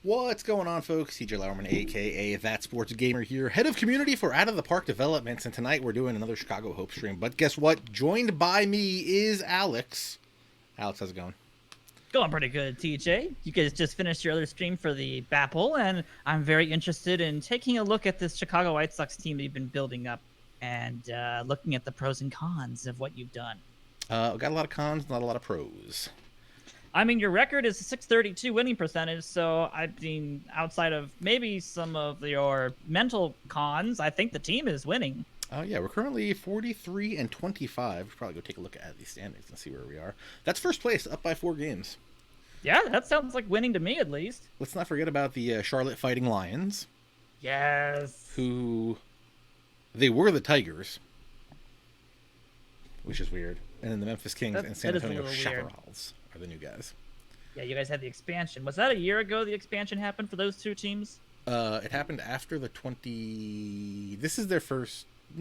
What's going on, folks? CJ Lauerman, aka That Sports Gamer here, head of community for Out of the Park Developments, and tonight we're doing another Chicago Hope stream. But guess what? Joined by me is Alex. Alex, how's it going? Going pretty good, TJ. You guys just finished your other stream for the BAPL, and I'm very interested in taking a look at this Chicago White Sox team that you've been building up and looking at the pros and cons of what you've done. Got a lot of cons, not a lot of pros. I mean, your record is a 632 winning percentage, so I mean, outside of maybe some of your mental cons, I think the team is winning. Yeah, we're currently 43 and 25. We'll probably go take a look at these standings and see where we are. That's first place, up by 4 games. Yeah, that sounds like winning to me, at least. Let's not forget about the Charlotte Fighting Lions. Yes. They were the Tigers, which is weird. And then the Memphis Kings and San Antonio Chaparrals are the new guys. Yeah, you guys had the expansion. Was that a year ago the expansion happened for those two teams? It happened after the 20... This is their first... I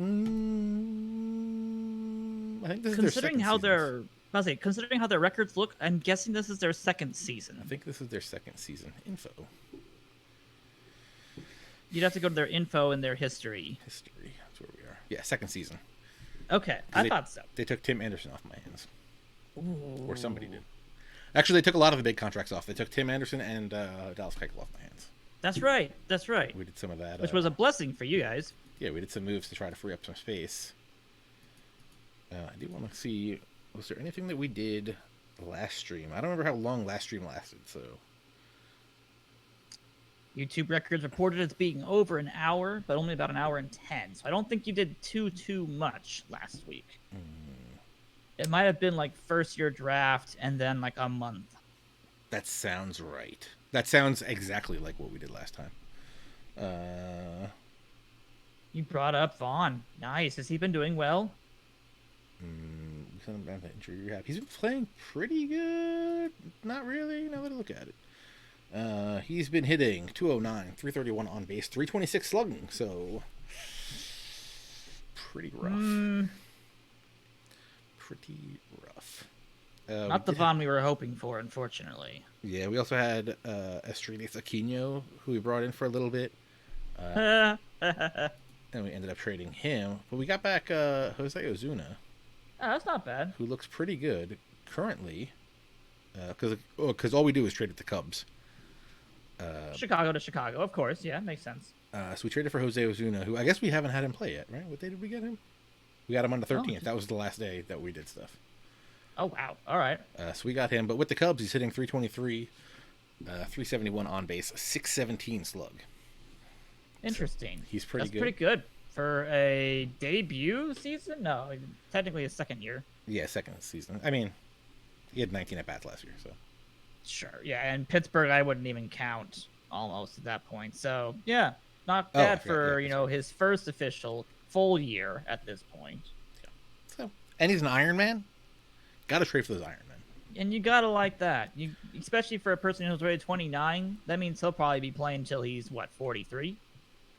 think this is their second season. Considering how their records look, I'm guessing this is their second season. I think this is their second season. Info. You'd have to go to their info and their history. That's where we are. Yeah, second season. Okay, I thought so. They took Tim Anderson off my hands. Ooh. Or somebody did. Actually, they took a lot of the big contracts off. They took Tim Anderson and Dallas Keuchel off my hands. That's right. We did some of that. Which was a blessing for you guys. Yeah, we did some moves to try to free up some space. I do want to see, was there anything that we did last stream? I don't remember how long last stream lasted, so... YouTube records reported as being over an hour, but only about an hour and 10. So I don't think you did too much last week. It might have been like first year draft and then like a month. That sounds right. That sounds exactly like what we did last time. You brought up Vaughn. Nice. Has he been doing well? He's been playing pretty good. Not really. Now that I look at it. He's been hitting 209, 331 on base, 326 slugging. So pretty rough. Pretty rough. Not the Vaughn we were hoping for, unfortunately. Yeah, we also had Estrellas Aquino, who we brought in for a little bit. And we ended up trading him. But we got back Jose Ozuna. Oh, that's not bad. Who looks pretty good currently. Because all we do is trade at the Cubs. Chicago to Chicago, of course. Yeah, makes sense. So we traded for Jose Ozuna, who I guess we haven't had him play yet, right? What day did we get him? We got him on the 13th. That was the last day that we did stuff. Oh, wow. All right. So we got him. But with the Cubs, he's hitting 323, 371 on base, 617 slug. Interesting. So he's pretty good. That's pretty good. For a debut season? No, technically a second year. Yeah, second season. I mean, he had 19 at-bats last year, so... Sure, yeah, and Pittsburgh I wouldn't even count almost at that point. So, yeah, not bad for, his first official full year at this point. Yeah. So, and he's an Iron Man. Got to trade for those Iron Men. And you got to like that. You especially for a person who's rated 29, that means he'll probably be playing until he's, 43?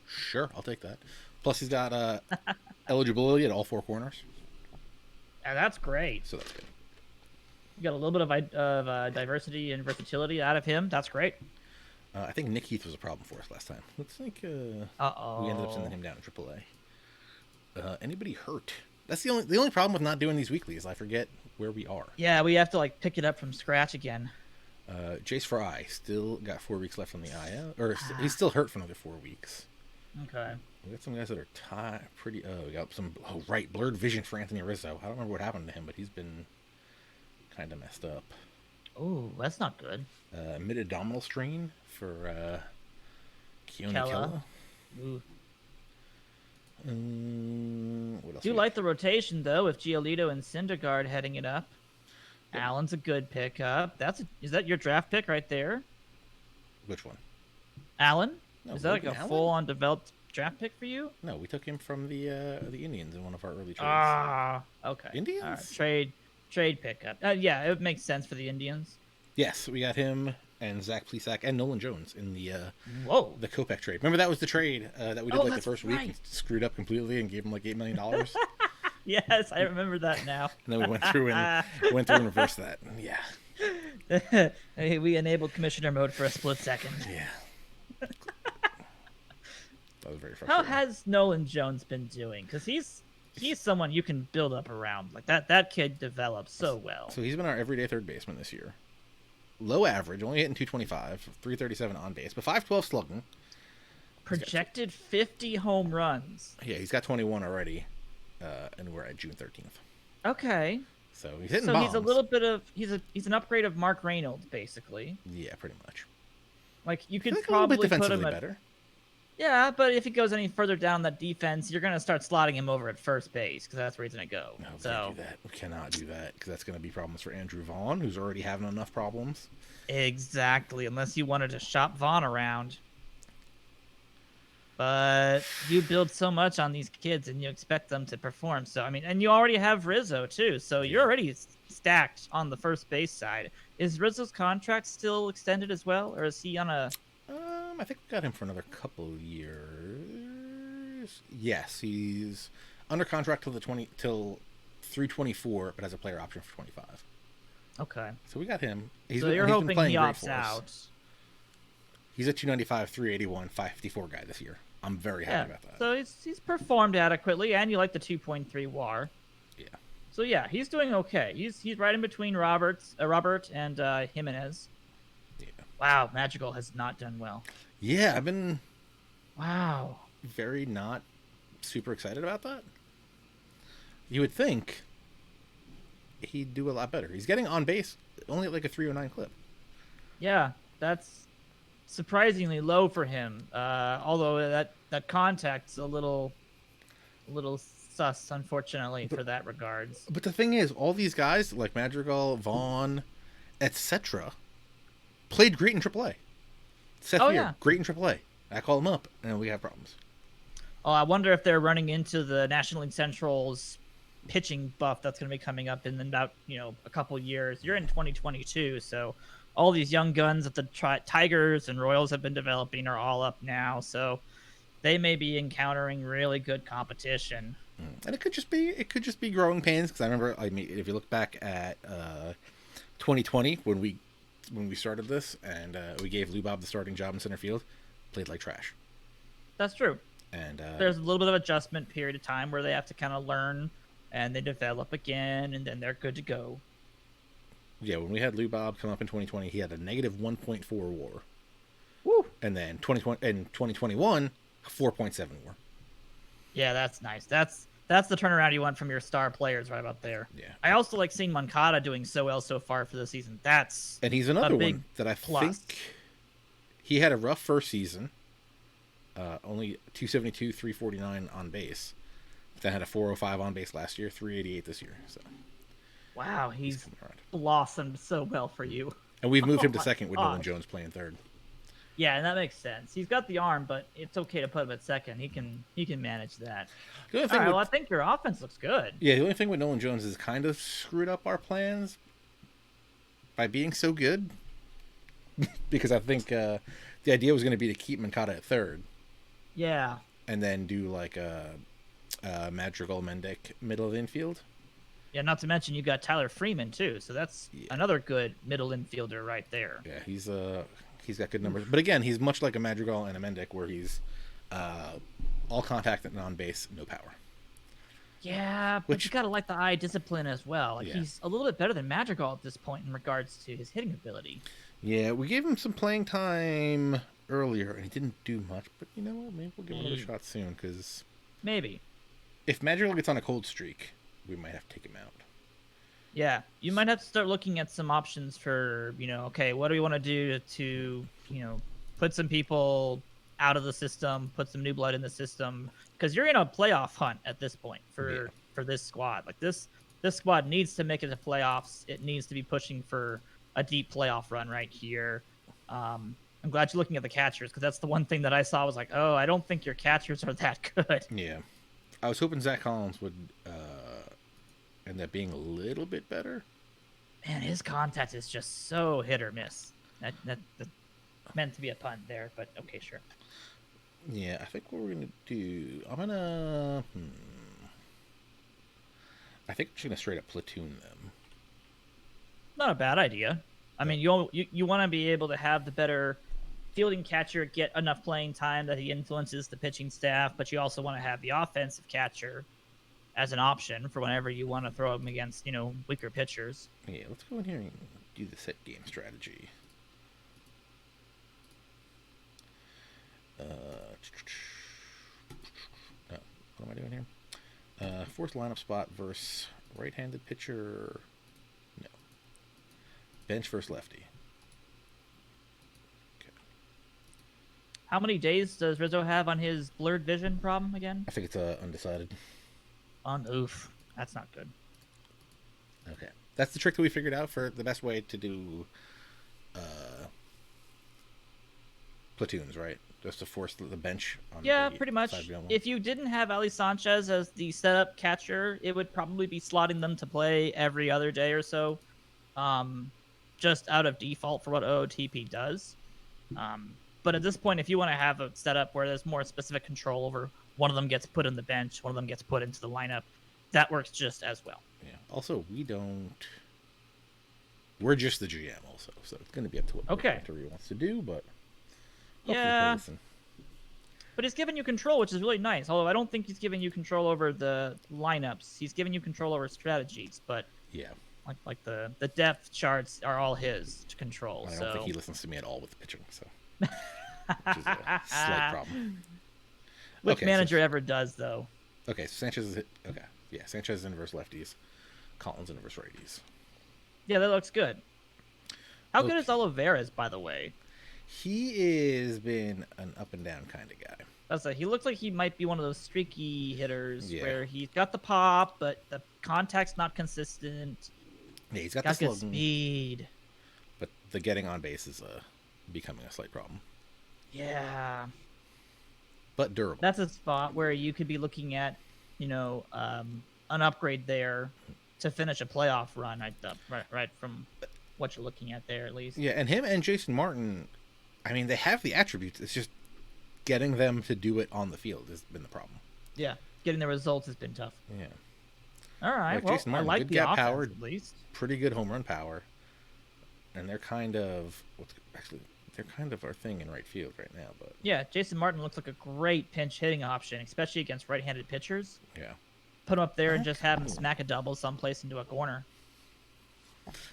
Sure, I'll take that. Plus, he's got eligibility at all 4 corners. Yeah, that's great. So that's good. You got a little bit of diversity and versatility out of him. That's great. I think Nick Heath was a problem for us last time. Looks like we ended up sending him down to AAA. Anybody hurt? That's the only problem with not doing these weekly is I forget where we are. Yeah, we have to pick it up from scratch again. Jace Fry still got 4 weeks left on the IL, or he's still hurt for another 4 weeks. Okay. We got some guys that are pretty. We got some. Oh right, blurred vision for Anthony Rizzo. I don't remember what happened to him, but he's been kind of messed up. Oh, that's not good. Mid-abdominal strain for Keone Kela. What else? Do you like the rotation though? With Giolito and Syndergaard heading it up, yep. Allen's a good pickup. Is that your draft pick right there? Which one? Allen? No, is that like a full-on developed draft pick for you? No, we took him from the Indians in one of our early trades. Ah, okay. Indians? Trade pickup. Yeah, it makes sense for the Indians. Yes, we got him and Zach Plesac and Nolan Jones in the the Kopech trade. Remember that was the trade that we did the first week and screwed up completely and gave him $8 million? Yes, I remember that now. And then we went through and reversed that. Yeah. Hey, we enabled commissioner mode for a split second. Yeah. That was very How frustrating. has Nolan Jones been doing? Because he's someone you can build up around. Like that kid develops so well. So he's been our everyday third baseman this year. Low average, only hitting 225, 337 on base, but 512 slugging. Projected 50 home runs. Yeah, he's got 21 already, and we're at June 13th. Okay. So he's hitting So bombs. he's a little bit of he's an upgrade of Mark Reynolds, basically. Yeah, pretty much. Like you I could feel like probably a little bit put him defensively at better. yeah, but if he goes any further down that defense, you're gonna start slotting him over at first base because that's where he's gonna go. No, we so can't do that. We cannot do that because that's going to be problems for Andrew Vaughn, who's already having enough problems. exactly, unless you wanted to shop Vaughn around. But you build so much on these kids and you expect them to perform. So I mean, and you already have Rizzo too, so you're already stacked on the first base side. Is Rizzo's contract still extended as well, or is he on a? I think we got him for another couple of years. Yes, he's under contract till 324, but has a player option for 25. Okay. So we got him. So you're been hoping playing he great opts for us. out. He's a 295, 381, 554 guy this year. I'm very happy about that. So he's performed adequately, and you like the 2.3 WAR. Yeah. So yeah, he's doing okay. He's right in between Robert and Jimenez. Yeah. Wow, Magical has not done well. Yeah, I've been Wow. very not super excited about that. You would think he'd do a lot better. He's getting on base only at like a 309 clip. Yeah, that's surprisingly low for him. Although that contact's a little sus, unfortunately, for that regards. But the thing is, all these guys like Madrigal, Vaughn, etc., played great in AAA. Seth Weir, great in AAA. I call him up, and we have problems. Oh, I wonder if they're running into the National League Central's pitching buff that's going to be coming up in about a couple years. You're in 2022, so all these young guns that the Tigers and Royals have been developing are all up now. So they may be encountering really good competition. And it could just be growing pains, because I remember, I mean, if you look back at 2020 when we started this and we gave Lubob the starting job in center field, played like trash. That's true. And there's a little bit of adjustment period of time where they have to kind of learn and they develop again, and then they're good to go. Yeah, when we had Lubob come up in 2020, he had a negative 1.4 WAR. Woo! And then 2021, 4.7 WAR. Yeah, that's nice. That's the turnaround you want from your star players right about there. Yeah. I also like seeing Moncada doing so well so far for the season. And he's another one that I think he had a rough first season. Only 272, 349 on base. Then had a 405 on base last year, 388 this year. So. Wow, he's blossomed so well for you. And we've moved him to second with Nolan Jones playing third. Yeah, and that makes sense. He's got the arm, but it's okay to put him at second. He can manage that. All right, well, I think your offense looks good. Yeah, the only thing with Nolan Jones is kind of screwed up our plans by being so good. Because I think the idea was going to be to keep Moncada at third. Yeah. And then do like a Madrigal Mendick middle of the infield. Yeah, not to mention you got Tyler Freeman too, so that's another good middle infielder right there. Yeah, he's got good numbers, but again, he's much like a Madrigal and a Mendick, where he's all contact and on base, no power. Yeah, but you gotta like the eye discipline as well. Like he's a little bit better than Madrigal at this point in regards to his hitting ability. Yeah, we gave him some playing time earlier, and he didn't do much. But you know what? Maybe we'll give him another shot soon, because maybe if Madrigal gets on a cold streak, we might have to take him out. Yeah, you might have to start looking at some options for, okay, what do we want to do to put some people out of the system, put some new blood in the system, because you're in a playoff hunt at this point for this squad. Like this squad needs to make it to playoffs. It needs to be pushing for a deep playoff run right here. I'm glad you're looking at the catchers, because that's the one thing that I saw was like, oh, I don't think your catchers are that good. Yeah, I was hoping Zach Collins would end up being a little bit better. Man, his contact is just so hit or miss. That meant to be a pun there, but okay, sure. Yeah, I think what we're gonna do, I think I'm just gonna straight up platoon them. Not a bad idea. I mean, you want to be able to have the better fielding catcher get enough playing time that he influences the pitching staff, but you also want to have the offensive catcher as an option for whenever you want to throw him against, weaker pitchers. Yeah, let's go in here and do the set game strategy. What am I doing here? Fourth lineup spot versus right-handed pitcher. No. Bench versus lefty. Okay. How many days does Rizzo have on his blurred vision problem again? I think it's undecided. Oof. That's not good. Okay. That's the trick that we figured out for the best way to do platoons, right? Just to force the bench on pretty much. If you didn't have Ali Sanchez as the setup catcher, it would probably be slotting them to play every other day or so, just out of default for what OOTP does. But at this point, if you want to have a setup where there's more specific control over one of them gets put in the bench, one of them gets put into the lineup, that works just as well. Yeah. Also, we're just the GM also, so it's going to be up to what the directory wants to do, but yeah. But he's giving you control, which is really nice. Although I don't think he's giving you control over the lineups. He's giving you control over strategies, but yeah. Like the depth charts are all his to control. I don't think he listens to me at all with the pitching, so which is a slight problem. Which manager ever does, though? Okay, so Sanchez is okay. Yeah, Sanchez is in versus lefties. Collins in versus righties. Yeah, that looks good. How good is Olivares, by the way? He has been an up and down kind of guy. He looks like he might be one of those streaky hitters where he's got the pop, but the contact's not consistent. Yeah, he's got the good speed. But the getting on base is becoming a slight problem. Yeah. But durable. That's a spot where you could be looking at, an upgrade there to finish a playoff run right from what you're looking at there, at least. Yeah, and him and Jason Martin, I mean, they have the attributes. It's just getting them to do it on the field has been the problem. Yeah, getting the results has been tough. Yeah. All right, well, Jason Martin, I like good the gap offense, power, at least. Pretty good home run power. And they're kind of our thing in right field right now. But yeah, Jason Martin looks like a great pinch hitting option, especially against right-handed pitchers. Yeah. Put him up there and just have him smack a double someplace into a corner.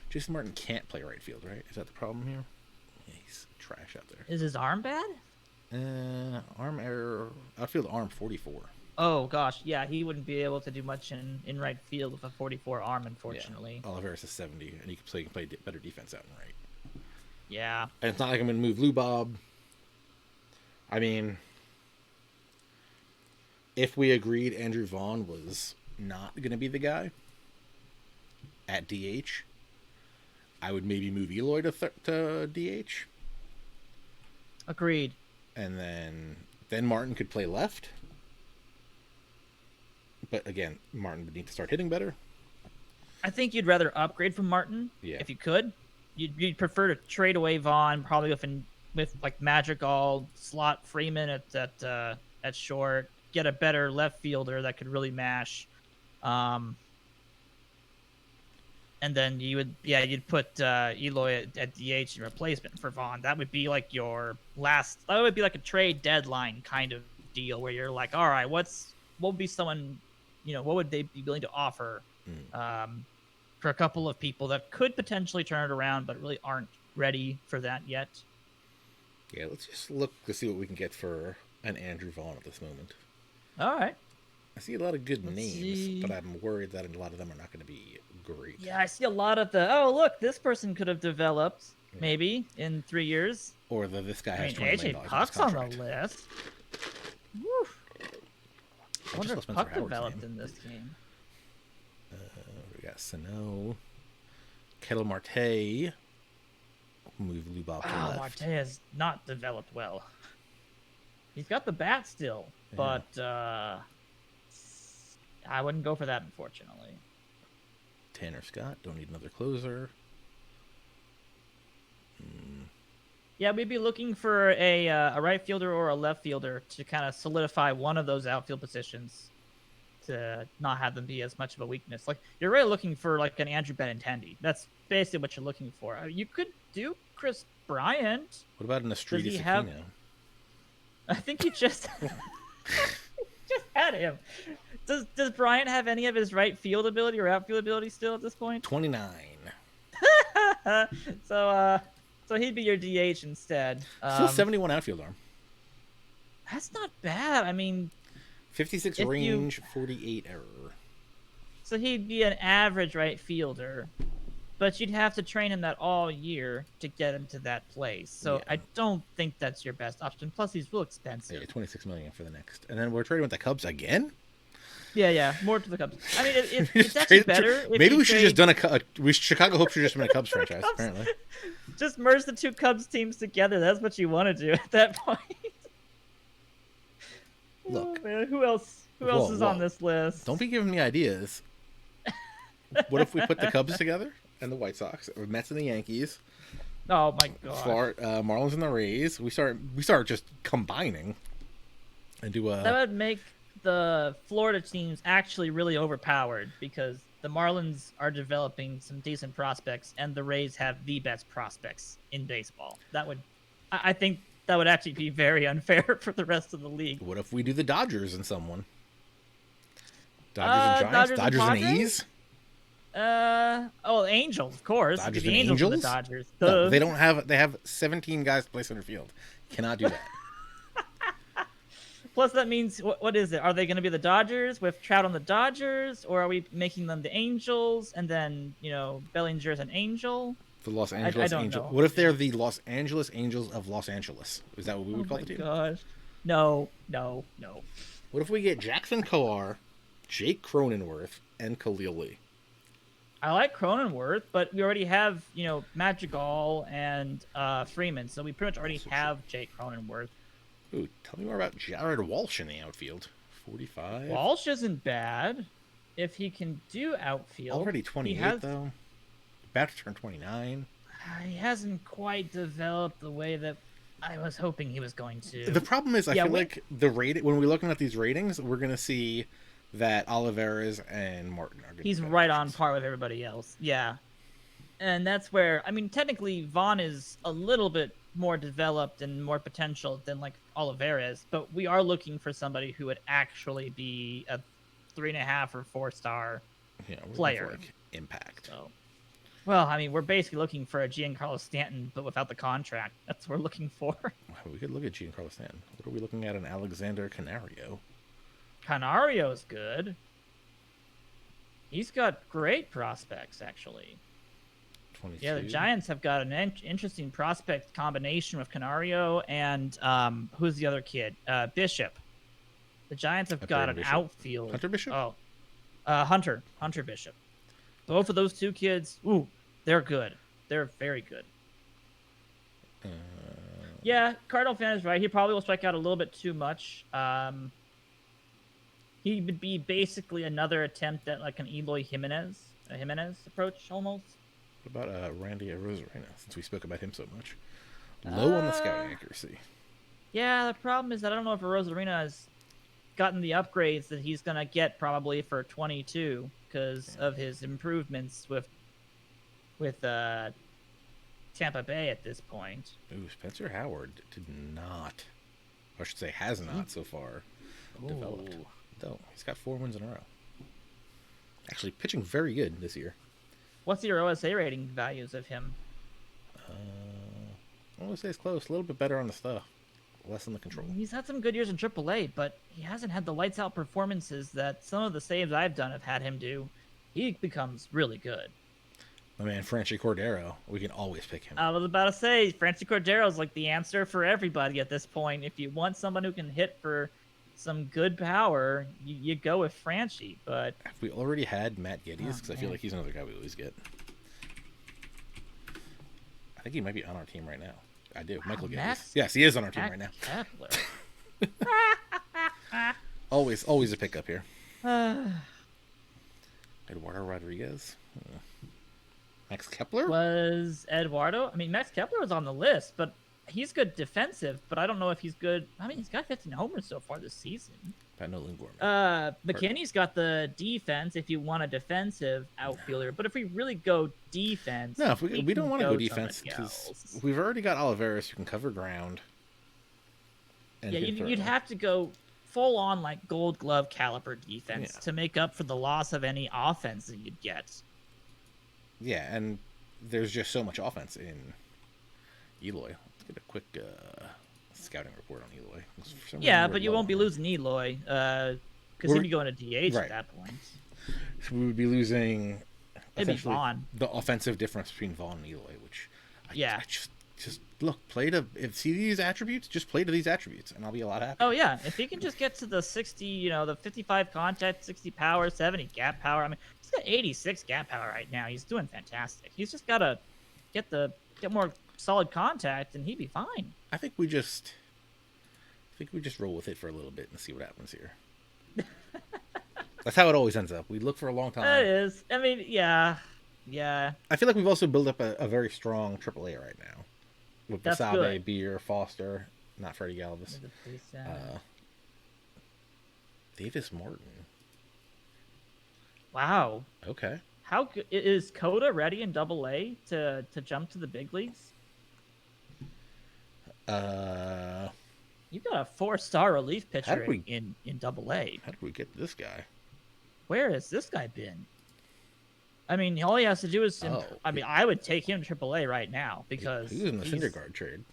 Jason Martin can't play right field, right? Is that the problem here? Yeah, he's trash out there. Is his arm bad? Arm error. Outfield arm 44. Oh, gosh. Yeah, he wouldn't be able to do much in right field with a 44 arm, unfortunately. Yeah. Olivares is 70, and he can play better defense out and right. Yeah. And it's not like I'm going to move Lou Bob. I mean, if we agreed Andrew Vaughn was not going to be the guy at DH, I would maybe move Eloy to DH. Agreed. And then Martin could play left. But again, Martin would need to start hitting better. I think you'd rather upgrade from Martin if you could. You'd prefer to trade away Vaughn, probably with like Madrigal, slot Freeman at short, get a better left fielder that could really mash. And then you'd put Eloy at DH in replacement for Vaughn. That would be like that would be like a trade deadline kind of deal where you're like, all right, what would be someone, what would they be willing to offer for a couple of people that could potentially turn it around, but really aren't ready for that yet. Yeah, let's just look to see what we can get for an Andrew Vaughn at this moment. All right. I see a lot of good names, but I'm worried that a lot of them are not going to be great. Yeah, I see a lot of look, this person could have developed maybe in 3 years. Or this guy has $20 million AJ Puck's on the list. Woo. I wonder if Puck developed in this game. We got Sano, Kettle Marte. Move Lubov to left. Marte has not developed well. He's got the bat still, but I wouldn't go for that, unfortunately. Tanner Scott, don't need another closer. Yeah, we'd be looking for a right fielder or a left fielder to kind of solidify one of those outfield positions to not have them be as much of a weakness. Like you're really looking for like an Andrew Benintendi. That's basically what you're looking for. You could do Chris Bryant. What about an Does Estrada he have? Aquino? I think you just just had him. Does Bryant have any of his right field ability or outfield ability still at this point? 29. So he'd be your DH instead. Still 71 outfield arm. That's not bad. I mean, 56 range, 48 error. So he'd be an average right fielder, but you'd have to train him that all year to get him to that place. So Yeah. I don't think that's your best option. Plus, he's real expensive. Yeah, 26 million for the next. And then we're trading with the Cubs again? Yeah, more to the Cubs. I mean, it's actually better. If Maybe you we should trade- just done Chicago hopes should just been a Cubs franchise, Cubs. apparently. Just merge the two Cubs teams together. That's what you want to do at that point. Look. Oh, man. Who else is on this list? Don't be giving me ideas. What if we put the Cubs together and the White Sox, or Mets and the Yankees, Oh my god. Marlins and the Rays? We start just combining and do a. That would make the Florida teams actually really overpowered because the Marlins are developing some decent prospects and the Rays have the best prospects in baseball. I think that would actually be very unfair for the rest of the league. What if we do the Dodgers and someone? Dodgers and Giants? Dodgers and A's? Angels, of course. Dodgers the and Angels. Angels? The Dodgers. No, they don't have. They have 17 guys to play center field. Cannot do that. Plus, that means what is it? Are they going to be the Dodgers with Trout on the Dodgers, or are we making them the Angels and then Bellinger's an Angel? The Los Angeles don't Angels. know. What if they're the Los Angeles Angels of Los Angeles? Is that what we would call the team? Oh my gosh. No. What if we get Jackson Coar, Jake Cronenworth, and Khalil Lee? I like Cronenworth, but we already have, Madrigal and Freeman, so we pretty much already have Jake Cronenworth. Ooh, tell me more about Jared Walsh in the outfield. 45. Walsh isn't bad if he can do outfield. Already 28, though. About to turn 29. He hasn't quite developed the way that I was hoping he was going to. The problem is, I feel like the rating, when we're looking at these ratings, we're going to see that Olivares and Martin are going to He's right on par with everybody else. Yeah. And that's where, I mean, technically, Vaughn is a little bit more developed and more potential than like Olivares, but we are looking for somebody who would actually be a 3.5 or 4-star player. For, like, impact. So, well, I mean, we're basically looking for a Giancarlo Stanton, but without the contract. That's what we're looking for. We could look at Giancarlo Stanton. What are we looking at in Alexander Canario? Canario's good. He's got great prospects, actually. 22. Yeah, the Giants have got an interesting prospect combination with Canario and who's the other kid? Bishop. The Giants have got an Bishop. outfield. Hunter Bishop? Oh, Hunter Bishop. Both of those two kids, they're good. They're very good. Yeah, Cardinal fan is right. He probably will strike out a little bit too much. He would be basically another attempt at like an Eloy Jimenez approach almost. What about Randy Arozarena, since we spoke about him so much? Low on the scouting accuracy. Yeah, the problem is that I don't know if Arozarena has gotten the upgrades that he's going to get probably for 22 because of his improvements with Tampa Bay at this point. Ooh, Spencer Howard did not, or I should say has not so far, developed. Though he's got 4 wins in a row. Actually, pitching very good this year. What's your OSA rating values of him? I want to say it's close. A little bit better on the stuff. Less on the control. He's had some good years in AAA, but he hasn't had the lights out performances that some of the saves I've done have had him do. He becomes really good. My man, Franchi Cordero. We can always pick him. I was about to say, Franchi Cordero is like the answer for everybody at this point. If you want someone who can hit for some good power, you go with Franchi. But have we already had Matt Geddes? Because I feel like he's another guy we always get. I think he might be on our team right now. I do. Michael Geddes. Yes, he is on our team right now. Always a pickup here. Eduardo Rodriguez. Max Kepler? Was Eduardo? I mean, Max Kepler was on the list, but he's good defensive, but I don't know if he's good. I mean, he's got 15 homers so far this season. About Nolan Gorman. McKinney's got the defense if you want a defensive outfielder, but if we really go defense, No, if we don't want to go defense somebody because else. we've already got Oliveris who can cover ground. And Yeah, can you'd throw. have to go full on like Gold Glove caliber defense Yeah. to make up for the loss of any offense that you'd get. Yeah, and there's just so much offense in Eloy. Let's get a quick scouting report on Eloy. Yeah, but you won't be losing Eloy because he'd be going to DH right. at that point. So we would be losing It'd be Vaughn. The offensive difference between Vaughn and Eloy, which I just look, play to see these attributes, just play to these attributes, and I'll be a lot happier. Oh yeah, if he can just get to the 60, the 55 contact, 60 power, 70 gap power. I mean, he's got 86 gap power right now. He's doing fantastic. He's just gotta get more solid contact, and he'd be fine. I think we just roll with it for a little bit and see what happens here. That's how it always ends up. We look for a long time. It is. I mean, yeah. I feel like we've also built up a very strong AAA right now. With That's Basabe, good. Beer, Foster, not Freddie Galvis. Davis Martin. Wow. Okay. How good is Coda ready in AA to jump to the big leagues? You've got a 4-star relief pitcher in AA. How did we get this guy? Where has this guy been? I mean, all he has to do is... I would take him AAA right now because... He was in the Syndergaard trade.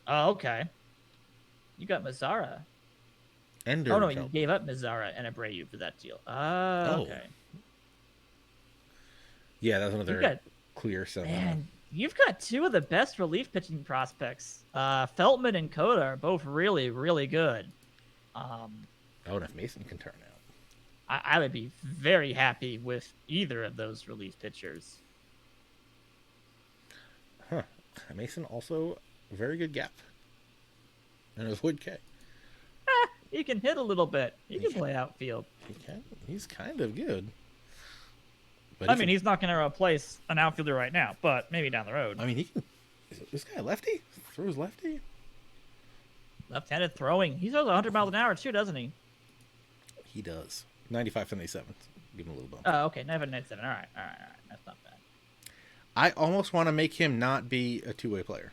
Oh, okay. You got Mazzara. And no, you gave up Mazzara and Abreu for that deal. Okay. Yeah, that's another clear seven. Man, you've got two of the best relief pitching prospects. Feltman and Coda are both really, really good. And if Mason can turn out. I would be very happy with either of those relief pitchers. Huh. Mason also very good gap. And it was Wood K. He can hit a little bit. He can play outfield. He can. He's kind of good. But he's not going to replace an outfielder right now, but maybe down the road. I mean, he can. Is this guy lefty? Throws lefty? Left-handed throwing. He throws 100 miles an hour too, doesn't he? He does. 95-77. Give him a little bump. Oh, okay. 95-97. All right. That's not bad. I almost want to make him not be a two-way player.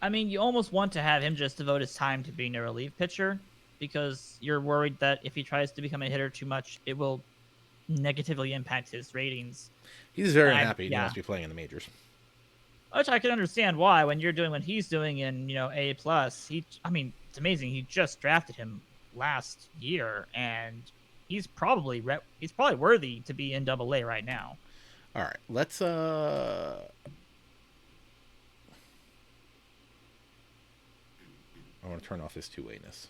I mean, you almost want to have him just devote his time to being a relief pitcher because you're worried that if he tries to become a hitter too much, it will negatively impact his ratings. He's very unhappy. He wants to be playing in the majors. Which I can understand why when you're doing what he's doing in, A+. It's amazing. He just drafted him last year, and he's probably worthy to be in AA right now. All right, let's I want to turn off his two-wayness.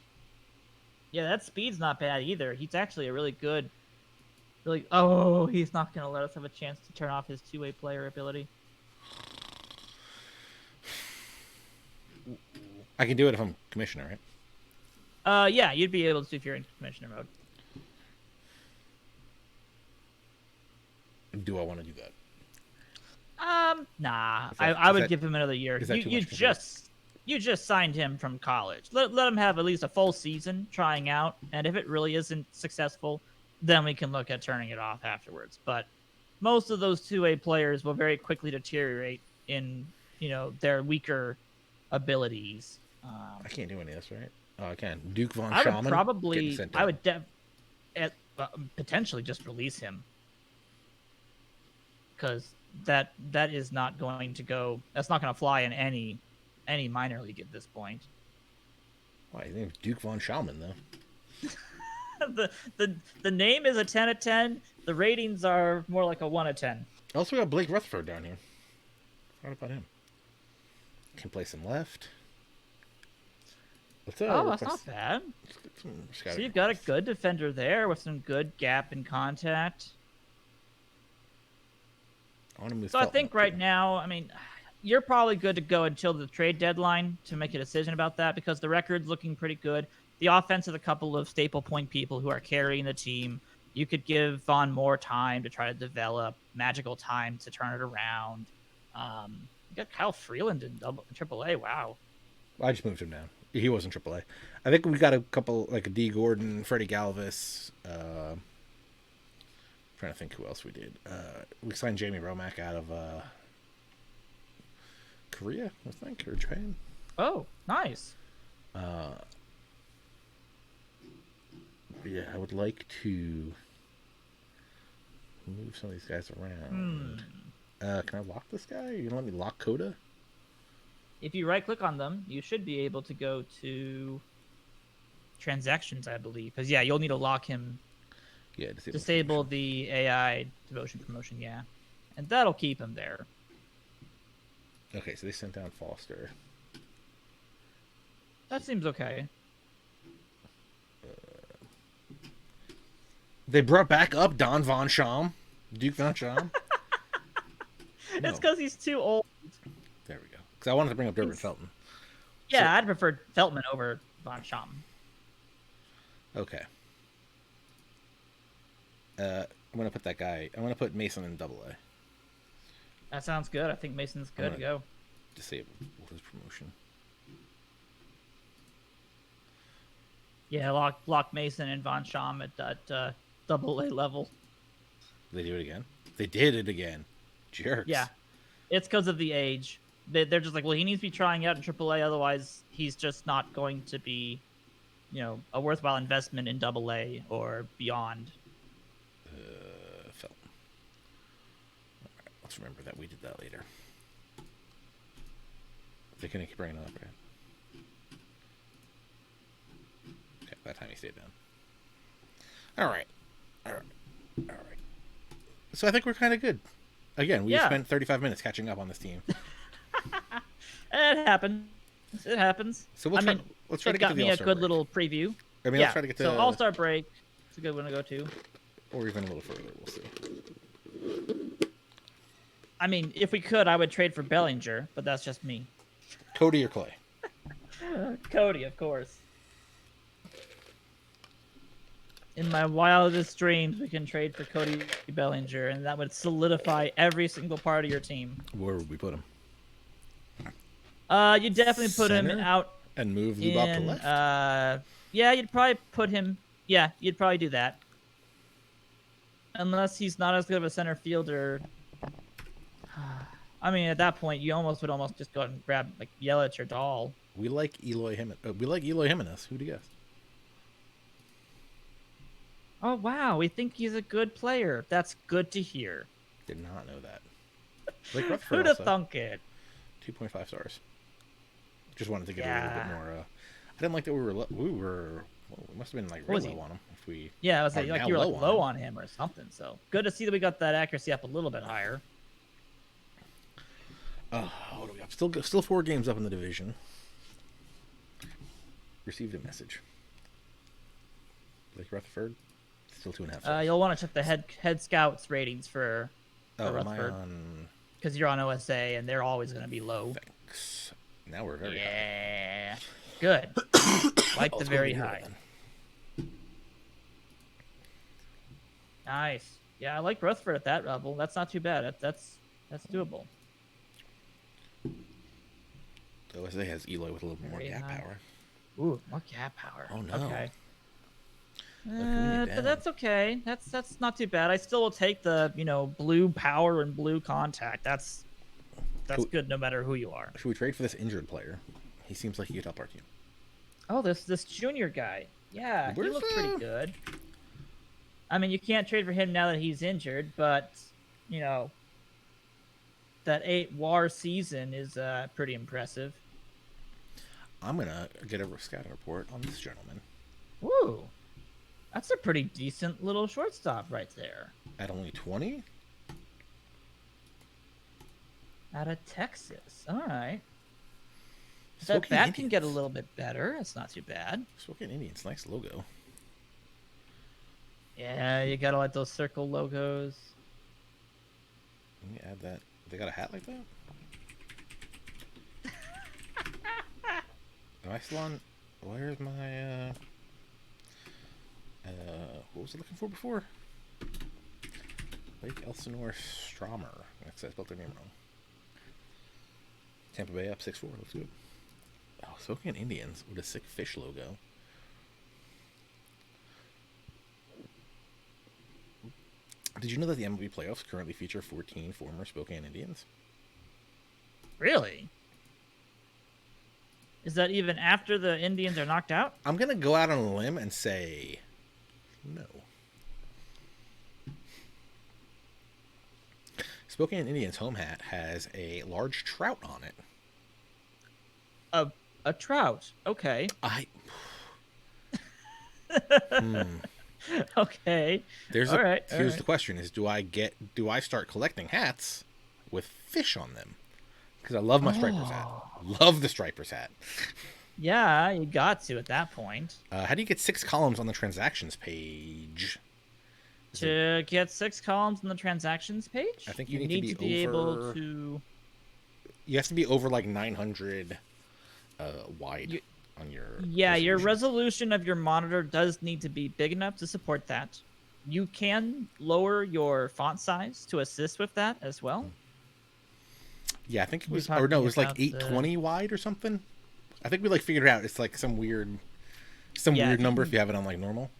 Yeah, that speed's not bad either. He's actually a really good. He's not going to let us have a chance to turn off his two-way player ability. I can do it if I'm commissioner, right? Yeah, you'd be able to if you're in commissioner mode. Do I want to do that? Nah. I would give him another year. You just signed him from college. Let him have at least a full season trying out, and if it really isn't successful, then we can look at turning it off afterwards. But most of those two-way players will very quickly deteriorate in, their weaker abilities. I can't do any of this, right? Oh, I can. Duke Von I Schaman. would probably, potentially just release him. Because that is not going to go. That's not going to fly in any minor league at this point. Why? His name's Duke Von Schaman, though. the name is a 10 out of 10. The ratings are more like a 1 out of 10. Also, we got Blake Rutherford down here. What about him? Can play some left. That's not bad. So you've got a good defender there with some good gap in contact. I think right now, you're probably good to go until the trade deadline to make a decision about that because the record's looking pretty good. The offense has a couple of staple point people who are carrying the team. You could give Vaughn more time to try to develop, magical time to turn it around. You got Kyle Freeland in AAA. Wow. I just moved him down. He was in AAA. I think we got a couple like D. Gordon, Freddie Galvis. Trying to think who else we did. We signed Jamie Romack out of Korea, I think, or Japan. Oh, nice. Yeah, I would like to move some of these guys around. Can I lock this guy? You gonna let me lock Coda? If you right click on them, you should be able to go to transactions, I believe. Because yeah, you'll need to lock him. Yeah, Disable the AI devotion promotion, yeah. And that'll keep him there. Okay, so they sent down Foster. That seems okay. They brought back up Don Von Scham. Duke Von Scham. It's because he's too old. There we go. Because I wanted to bring up Durbin Felton. Yeah, so, I'd prefer Feltman over Von Scham. Okay. I'm going to put that guy... I'm going to put Mason in AA. That sounds good. I think Mason's good to go. Disable his promotion. Yeah, lock Mason and Von Scham at that AA level. They do it again? They did it again. Jerks. Yeah. It's because of the age. They're just like, well, he needs to be trying out in AAA, otherwise he's just not going to be, a worthwhile investment in AA or beyond. Felton. All right, let's remember that we did that later. They're going to keep bringing it up, right? Okay, by the time he stayed down. All right. So I think we're kind of good. Again, we spent 35 minutes catching up on this team. It happens. It happens. So let's try to get to the All-Star break. Got me a good little preview. I mean, let's try to get to... So All-Star break. It's a good one to go to. Or even a little further. We'll see. I mean, if we could, I would trade for Bellinger, but that's just me. Cody or Clay? Cody, of course. In my wildest dreams, we can trade for Cody Bellinger, and that would solidify every single part of your team. Where would we put him? You'd definitely put him out and move Lubov to left. Yeah, you'd probably put him. Yeah, you'd probably do that, unless he's not as good of a center fielder. I mean, at that point, you would just go and grab like Yelich or Dahl. We like Eloy Jimenez. Who'd you guess? Oh wow, we think he's a good player. That's good to hear. Did not know that. Like Rutherford. Who'd have thunk it? 2.5 stars. Just wanted to get a little bit more. I didn't like that we were. Well, we must have been like really low on him. If we. Yeah, I was like you were like low on him or something. So good to see that we got that accuracy up a little bit higher. What do we have? Still 4 games up in the division. Received a message. Like Rutherford. Still 2.5 stars. You'll want to check the head scouts ratings for Rutherford. Because you're on OSA and they're always going to be low. Thanks. Now we're very high. Good. Like the very high. Nice. Yeah, I like Rutherford at that level. That's not too bad. That's doable. OSA has Eloy with a little bit more gap power. Ooh, more gap power. Oh no. Okay. But that's okay. That's not too bad. I still will take the blue power and blue contact. That's good no matter who you are. Should we trade for this injured player? He seems like he could help our team. Oh, this junior guy. Yeah, he looks pretty good. I mean, you can't trade for him now that he's injured, but that 8 WAR season is pretty impressive. I'm gonna get a scouting report on this gentleman. Ooh. That's a pretty decent little shortstop right there. At only 20? Out of Texas. All right. That can get a little bit better. It's not too bad. Spokane Indians. Nice logo. Yeah, you gotta like those circle logos. Let me add that. They got a hat like that? Am I still on? Where's my, what was I looking for before? Lake Elsinore Stromer. I spelled their name wrong. Tampa Bay up 6-4. Looks good. Oh, Spokane Indians with a sick fish logo. Did you know that the MLB playoffs currently feature 14 former Spokane Indians? Really? Is that even after the Indians are knocked out? I'm going to go out on a limb and say no. Spokane Indians home hat has a large trout on it. A trout. Okay. Okay. Here's All right. the question: is do I start collecting hats with fish on them? Because I love my Stripers hat. Love the Stripers hat. Yeah, you got to at that point. How do you get 6 columns on the transactions page? To get 6 columns on the transactions page, I think you need to be able to. You have to be over like 900 wide on your. Yeah, your resolution of your monitor does need to be big enough to support that. You can lower your font size to assist with that as well. Yeah, I think it was, or no, it was like 820 wide or something. I think we like figured it out. It's like some weird number if you have it on like normal.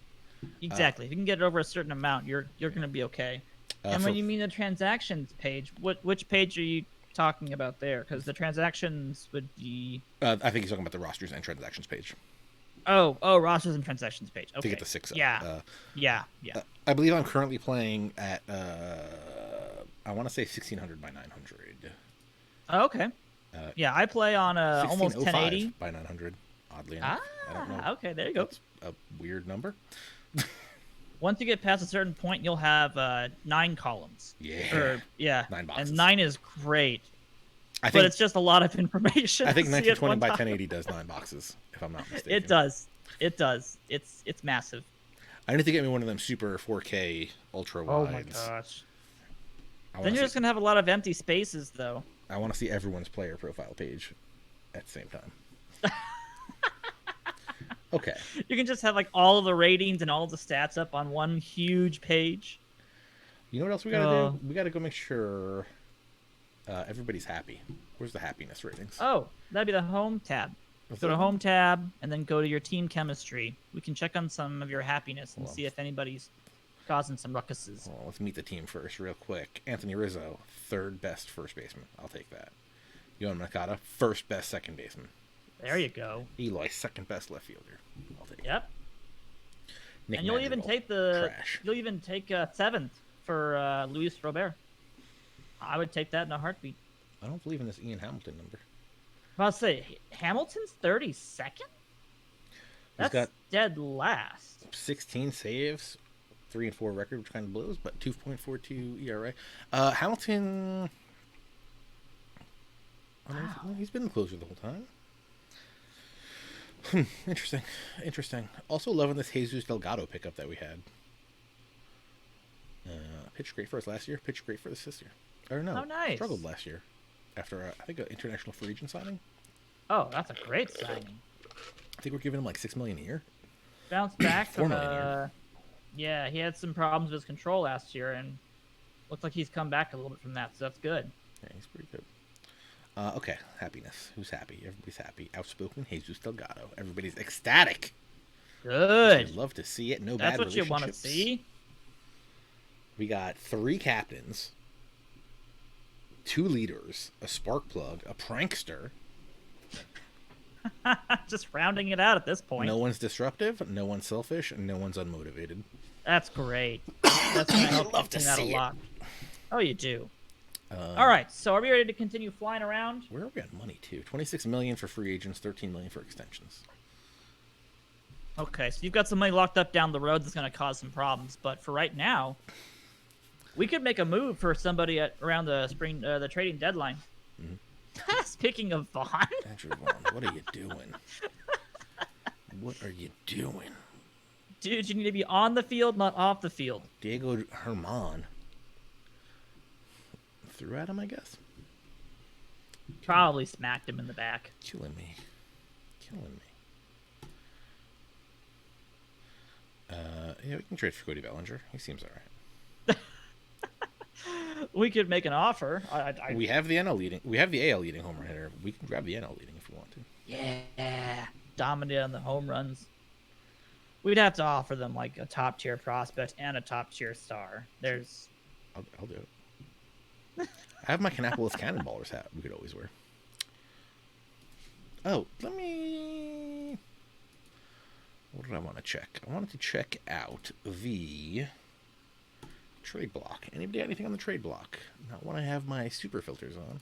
Exactly. If you can get it over a certain amount, you're gonna be okay. And when you mean the transactions page, which page are you talking about there? Because the transactions would be. I think he's talking about the rosters and transactions page. Oh, rosters and transactions page. Okay. To get the 6 up. Yeah. I believe I'm currently playing at I want to say 1600 by 900. Oh, okay. Yeah, I play on almost 1080 by 900. Oddly enough. I don't know. Okay, there you go. That's a weird number. Once you get past a certain point, you'll have 9 columns. Yeah. 9 boxes. And 9 is great. But it's just a lot of information. I think 1920 by 1080 does 9 boxes, if I'm not mistaken. It does. It's massive. I need to get me one of them super 4K ultra wides. Oh my gosh. Then you're just gonna have a lot of empty spaces, though. I want to see everyone's player profile page at the same time. Okay. You can just have like all of the ratings and all the stats up on one huge page. You know what else we gotta do? We gotta go make sure everybody's happy. Where's the happiness ratings? Oh, that'd be the home tab. Go to home tab and then go to your team chemistry. We can check on some of your happiness and see if anybody's causing some ruckuses. Well, let's meet the team first, real quick. Anthony Rizzo, 3rd best first baseman. I'll take that. Yohan Moncada, 1st best second baseman. There you go. Eloy, 2nd best left fielder. I'll take it. Yep. Nick and you'll even take trash. You'll even take 7th for Luis Robert. I would take that in a heartbeat. I don't believe in this Ian Hamilton number. I was about to say Hamilton's 32nd. That's got dead last. 16 saves, 3-4 record, which kind of blows, but 2.42 ERA. Hamilton. Wow. He's been the closer the whole time. Interesting. Also loving this Jesus Delgado pickup that we had. Pitched great for us last year. Pitched great for us this year. Or no, nice. Struggled last year after I think an international free agent signing. Oh, that's a great signing. I think we're giving him like $6 million a year. Bounced back $4 million a year. Yeah, he had some problems with his control last year, and looks like he's come back a little bit from that, so that's good. Yeah, he's pretty good. Okay, happiness. Who's happy? Everybody's happy. Outspoken Jesus Delgado. Everybody's ecstatic. Good. I'd love to see it. No That's bad what you want to relationships. see. We got 3 captains, 2 leaders, a spark plug, a prankster. Just rounding it out at this point. No one's disruptive, no one's selfish, and no one's unmotivated. That's great. That's gonna help love to that see a lot. Oh, you do. it. All right, so are we ready to continue flying around? Where are we on money too? $26 million for free agents, $13 million for extensions. Okay, so you've got some money locked up down the road that's going to cause some problems, but for right now, we could make a move for somebody around the spring, the trading deadline. Mm-hmm. Speaking of Vaughn, Andrew Vaughn, what are you doing? What are you doing, dude? You need to be on the field, not off the field. Diego Herman threw at him, I guess. Probably smacked him in the back. Killing me. Yeah, we can trade for Cody Bellinger. He seems all right. We could make an offer. We have the NL leading. We have the AL leading homer hitter. We can grab the NL leading if we want to. Yeah, dominant on the home runs. We'd have to offer them like a top tier prospect and a top tier star. There's I'll do it. I have my Kannapolis Cannonballers hat we could always wear. Oh, let me... What did I want to check? I wanted to check out the trade block. Anybody got anything on the trade block? Not when I have my super filters on.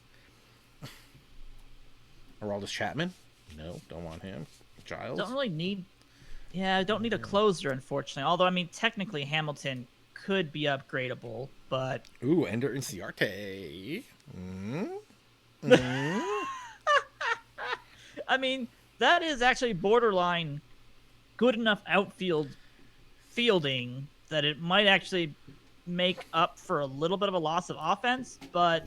Aroldis Chapman? No, don't want him. Giles? don't really need. Yeah, don't need a closer, unfortunately. Although I mean, technically Hamilton could be upgradable, but Ooh, Ender Inciarte. Mm? I mean that is actually borderline good enough outfield fielding that it might actually make up for a little bit of a loss of offense, but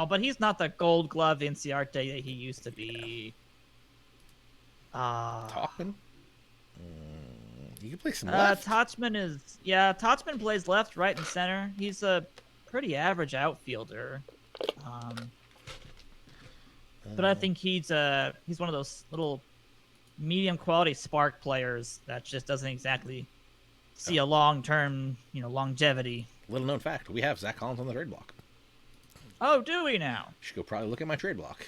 but he's not the Gold Glove Inciarte that he used to be. Talkman? You can play some left. Totchman plays left, right, and center. He's a pretty average outfielder, but I think he's one of those little medium quality spark players that just doesn't exactly see a long term, longevity. Little known fact, we have Zach Collins on the trade block. Oh, do we now? You should go probably look at my trade block.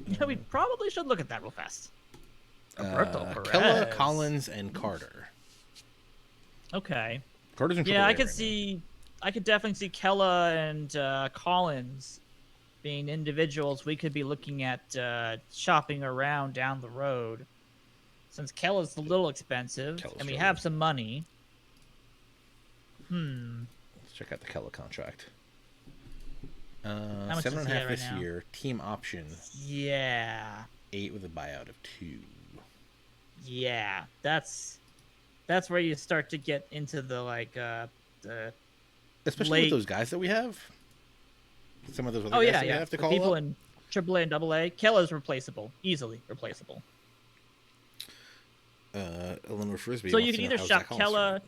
Yeah, we probably should look at that real fast. Roberto Perez. Kella, Collins, and Carter. Okay. Carter's in Yeah, AAA right I could definitely see Kella and Collins being individuals we could be looking at shopping around down the road. Since Kella's a little expensive, and we have some money. Let's check out the Kella contract. How much 7.5 right this now? year. Team option. Yeah. 8 with a buyout of 2. Yeah. That's where you start to get into the the especially late... with those guys that we have. Some of those other guys that we have to call people up. in AAA and AA. Kella's replaceable. Easily replaceable. Illinois Frisbee. So you can either shop Kella.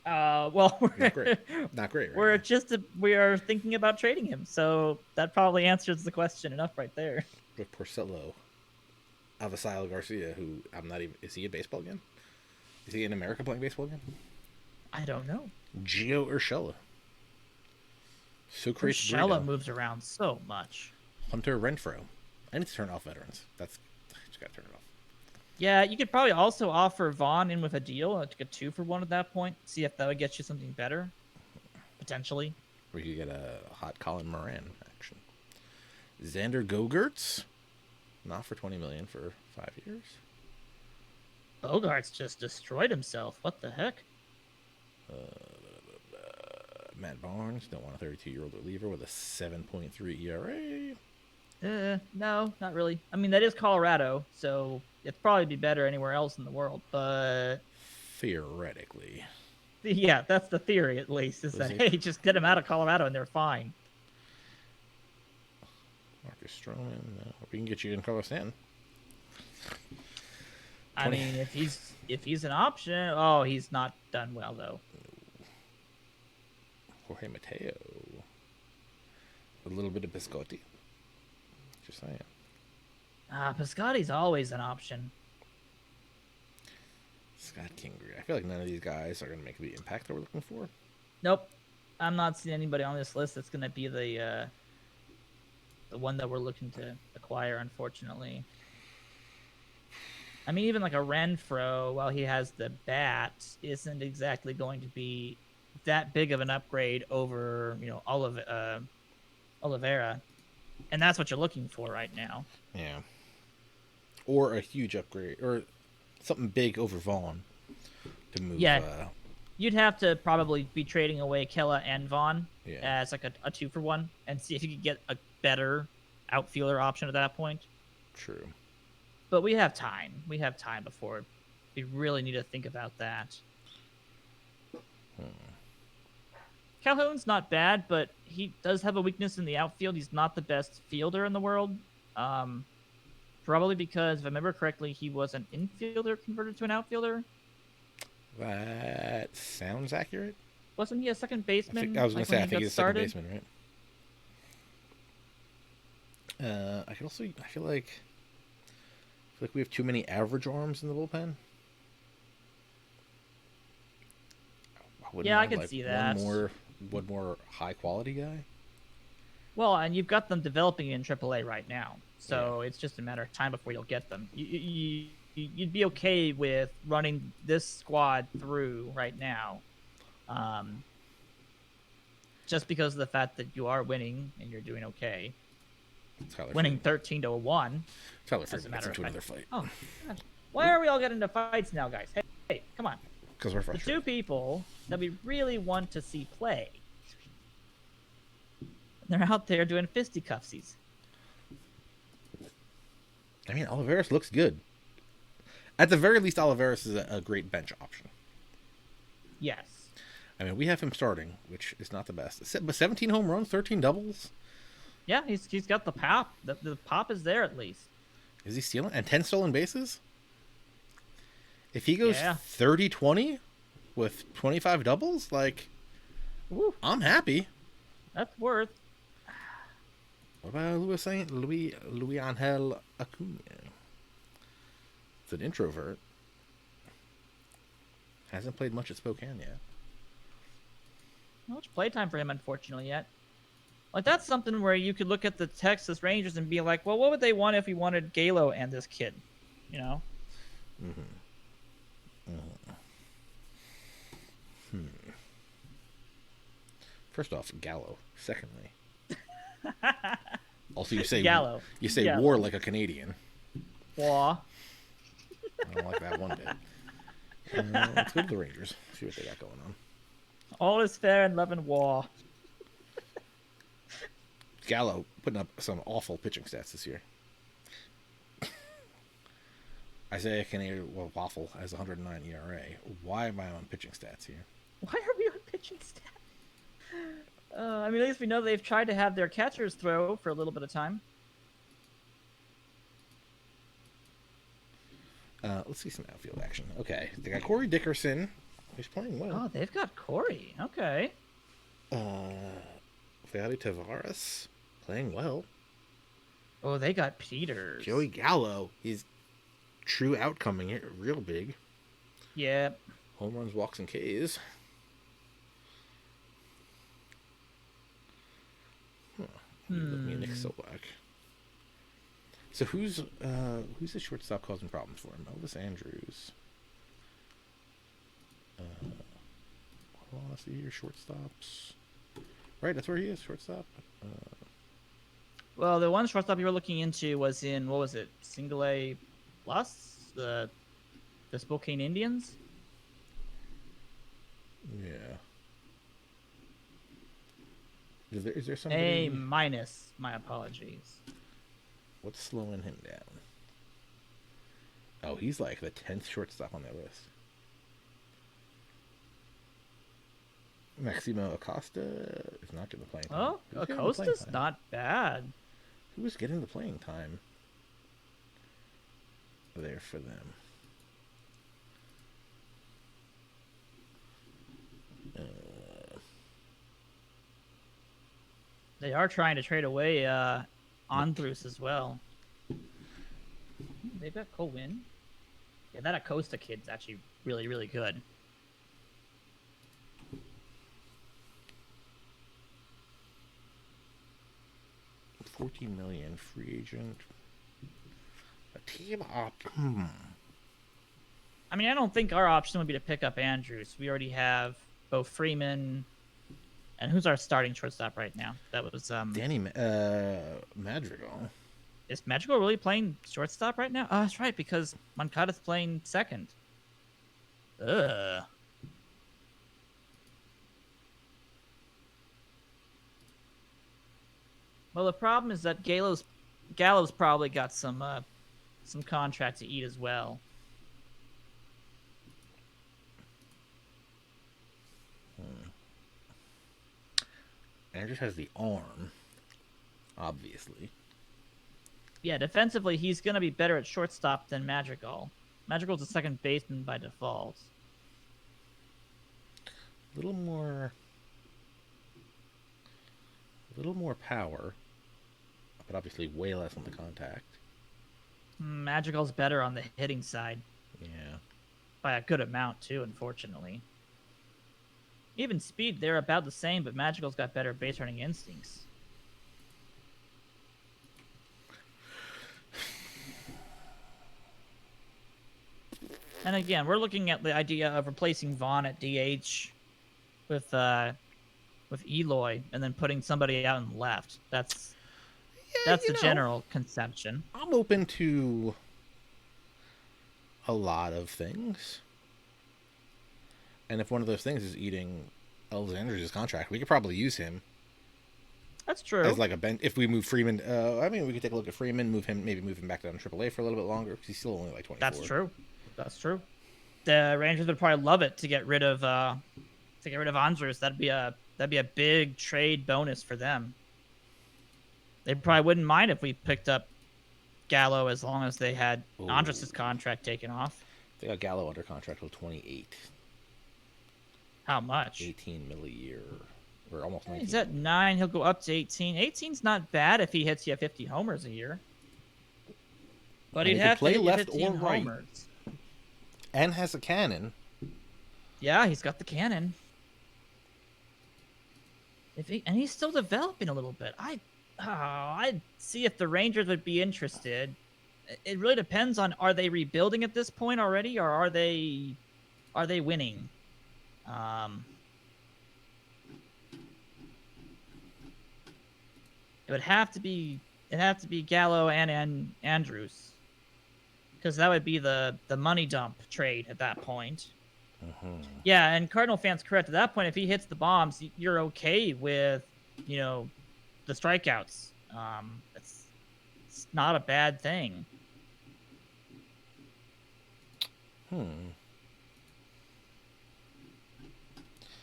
Well, not great. Not great. Right we are thinking about trading him, so that probably answers the question enough right there. With Porcello, Avisail Garcia, who I'm not even. Is he in baseball again? Is he in America playing baseball again? I don't know. Gio Urshela. So crazy. Urshela moves around so much. Hunter Renfroe. I need to turn off veterans. I just gotta turn it off. Yeah, you could probably also offer Vaughn in with a deal, like a 2-for-1 at that point. See if that would get you something better, potentially. Or you could get a hot Colin Moran action. Xander Gogertz, not for $20 million for 5 years. Bogart's just destroyed himself. What the heck? Matt Barnes, don't want a 32-year-old reliever with a 7.3 ERA. No, not really. I mean, that is Colorado, so it'd probably be better anywhere else in the world, but... Theoretically. Yeah, that's the theory, at least, is that, hey, just get them out of Colorado and they're fine. Marcus Stroman, no. We can get you in Carlos Stanton. I mean, if he's an option... Oh, he's not done well, though. Jorge Mateo. A little bit of Biscotti. Just saying. Piscotty's always an option. Scott Kingery. I feel like none of these guys are going to make the impact that we're looking for. Nope. I'm not seeing anybody on this list that's going to be the one that we're looking to acquire, unfortunately. I mean, even like a Renfroe, while he has the bat, isn't exactly going to be that big of an upgrade over, Oliveira. And that's what you're looking for right now. Yeah. Or a huge upgrade, or something big over Vaughn to move. Yeah. You'd have to probably be trading away Kella and Vaughn as like a 2-for-1 and see if you could get a better outfielder option at that point. True. But we have time. We have time before we really need to think about that. Calhoun's not bad, but he does have a weakness in the outfield. He's not the best fielder in the world. Probably because, if I remember correctly, he was an infielder converted to an outfielder. That sounds accurate. Wasn't he a second baseman? I was going to say, I think he's a second baseman, I can also. I feel like we have too many average arms in the bullpen. I wouldn't Yeah, I mind could like see one that. more high quality guy. Well, and you've got them developing in AAA right now, Yeah. so it's just a matter of time before you'll get them. You'd be okay with running this squad through right now, um, just because of the fact that you are winning and you're doing okay, Tyler winning Freeman. 13-1, Tyler as a Freeman gets matter of into fact. another fight. Oh, God. Why are we all getting into fights now, guys? Hey, come on. Because we're The two frustrated. people that we really want to see play, they're out there doing fisticuffsies. I mean, Oliveras looks good. At the very least, Oliveras is a great bench option. Yes. I mean, we have him starting, which is not the best. But 17 home runs, 13 doubles. Yeah, he's got the pop. The pop is there at least. Is he stealing? And 10 stolen bases? If he goes Yeah. 30-20 with 25 doubles, like, Woo, I'm happy. that's worth. What about Luis Angel Acuna? It's an introvert. Hasn't played much at Spokane yet. Not much playtime for him, unfortunately, yet. Like, that's something where you could look at the Texas Rangers and be like, well, what would they want if we wanted Galo and this kid? You know? First off, Gallo. Secondly, also you say Gallo. Gallo. war like a Canadian. Wah. I don't like that one bit. Let's go to the Rangers. See what they got going on. All is fair in love and war. Gallo putting up some awful pitching stats this year. Isaiah Canadian Waffle has 109 ERA. Why am I on pitching stats here? Why are we on pitching stat? I mean, at least we know they've tried to have their catchers throw for a little bit of time. Let's see some outfield action. Okay, they got Corey Dickerson. He's playing well. Oh, they've got Corey. Okay. Vladdy Tavares playing well. Oh, they got Peters. Joey Gallo, he's true outcoming it real big. Yeah. Home runs, walks, and Ks. Let me Nick Solak. So who's the shortstop causing problems for him? Elvis Andrews. Hold on, let's see here. Shortstops. Right, that's where he is. Shortstop. Well, the one shortstop you were looking into was in, what was it, Single A Plus, the Spokane Indians. Yeah. Is there somebody? A minus. My apologies. What's slowing him down? Oh, he's like the 10th shortstop on that list. Maximo Acosta is not getting the playing time. Oh, Who's getting the playing Acosta's time? not bad. Who was getting the playing time there for them? They are trying to trade away Andrus as well. They've got Colwyn. Yeah, that Acosta kid's actually really, really good. $14 million free agent. A team op. I mean, I don't think our option would be to pick up Andrews. We already have both Freeman and who's our starting shortstop right now? That was Danny Madrigal. Is Madrigal really playing shortstop right now? Oh, that's right, because Moncada's playing second. Ugh. Well, the problem is that Gallo's probably got some contract to eat as well. Andrews has the arm, obviously. Yeah, defensively, he's going to be better at shortstop than Madrigal. Madrigal's a second baseman by default. A little more power. but obviously way less on the contact. Magical's better on the hitting side Yeah. by a good amount too, unfortunately. Even speed, they're about the same, but Magical's got better base running instincts. And again, we're looking at the idea of replacing Vaughn at DH with Eloy, and then putting somebody out in left. That's the general conception. I'm open to a lot of things. And if one of those things is eating Alexander's contract, we could probably use him. That's true. As like a bench. If we move Freeman, I mean, we could take a look at Freeman, move him back down to AAA for a little bit longer, because he's still only like 24. That's true. The Rangers would probably love it to get rid of Andrus. That'd be a big trade bonus for them. They probably wouldn't mind if we picked up Gallo as long as they had Andrus' contract taken off. They got Gallo under contract till 28. How much? 18 mil a year. Or almost 19. He's at 9. He'll go up to 18. 18's not bad if he hits you 50 homers a year. But he'd have to play left or right. Homers. And has a cannon. Yeah, he's got the cannon. And he's still developing a little bit. I'd see if the Rangers would be interested. It really depends on, are they rebuilding at this point already, or are they winning? It would have to be Gallo and Andrus, because that would be the money dump trade at that point. Yeah, and Cardinal fans correct. At that point, if he hits the bombs, you're okay with, the strikeouts. It's not a bad thing.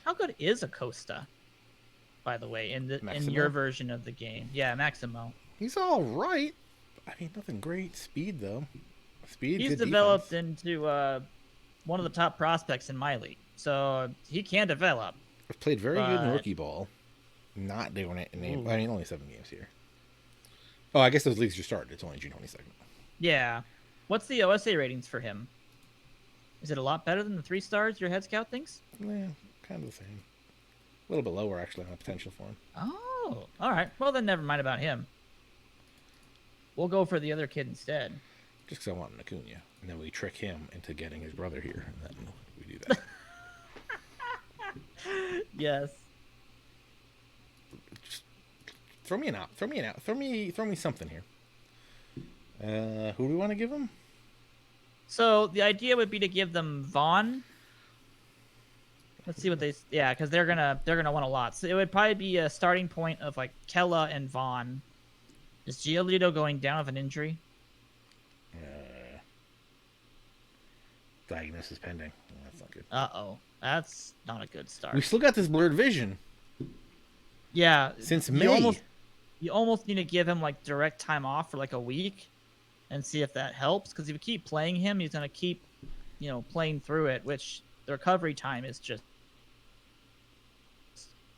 How good is Acosta, by the way, in your version of the game? Yeah, Maximo. He's all right. I mean, nothing great. Speed, though. He's developed into one of the top prospects in my league, so he can develop. I've played very good in rookie ball. Not doing it in only 7 games here. Oh, I guess those leagues just started. It's only June 22nd. Yeah. What's the OSA ratings for him? Is it a lot better than the 3 stars your head scout thinks? Yeah, kind of the same. A little bit lower, actually, on the potential for him. Oh, all right. Well, then never mind about him. We'll go for the other kid instead. Just because I want Acuna. And then we trick him into getting his brother here. And then we do that. Yes. Just throw me out. Throw me something here. Who do we want to give him? So the idea would be to give them Vaughn. Let's see what because they're gonna want a lot. So it would probably be a starting point of like Kella and Vaughn. Is Giolito going down with an injury? Diagnosis pending. That's not good. Uh-oh. That's not a good start. We still got this blurred vision. Yeah. Since May. You almost need to give him like direct time off for like a week and see if that helps. Because if you keep playing him, he's going to keep, playing through it, which the recovery time is just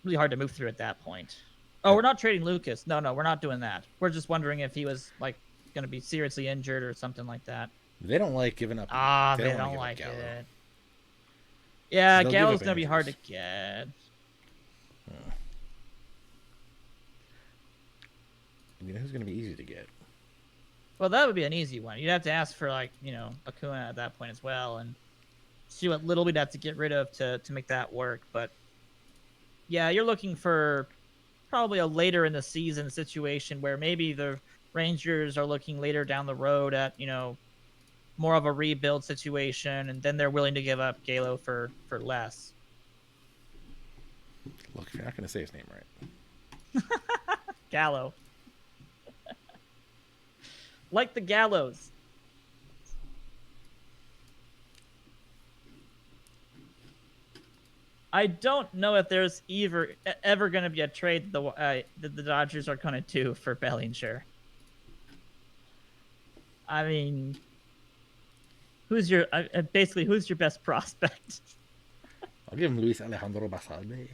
really hard to move through at that point. Oh, we're not trading Lucas. No, we're not doing that. We're just wondering if he was like going to be seriously injured or something like that. They don't like giving up. They don't like it. Yeah, Gallo's going to be hard to get. You know who's going to be easy to get? Well, that would be an easy one. You'd have to ask for, Acuna at that point as well and see what little we'd have to get rid of to make that work. But, yeah, you're looking for probably a later in the season situation where maybe the Rangers are looking later down the road at, more of a rebuild situation, and then they're willing to give up Gallo for less. Look, if you're not going to say his name right. Gallo. Like the Gallows. I don't know if there's ever going to be a trade that the Dodgers are going to do for Bellinger. I mean, who's your best prospect? I'll give him Luis Alejandro Basalde.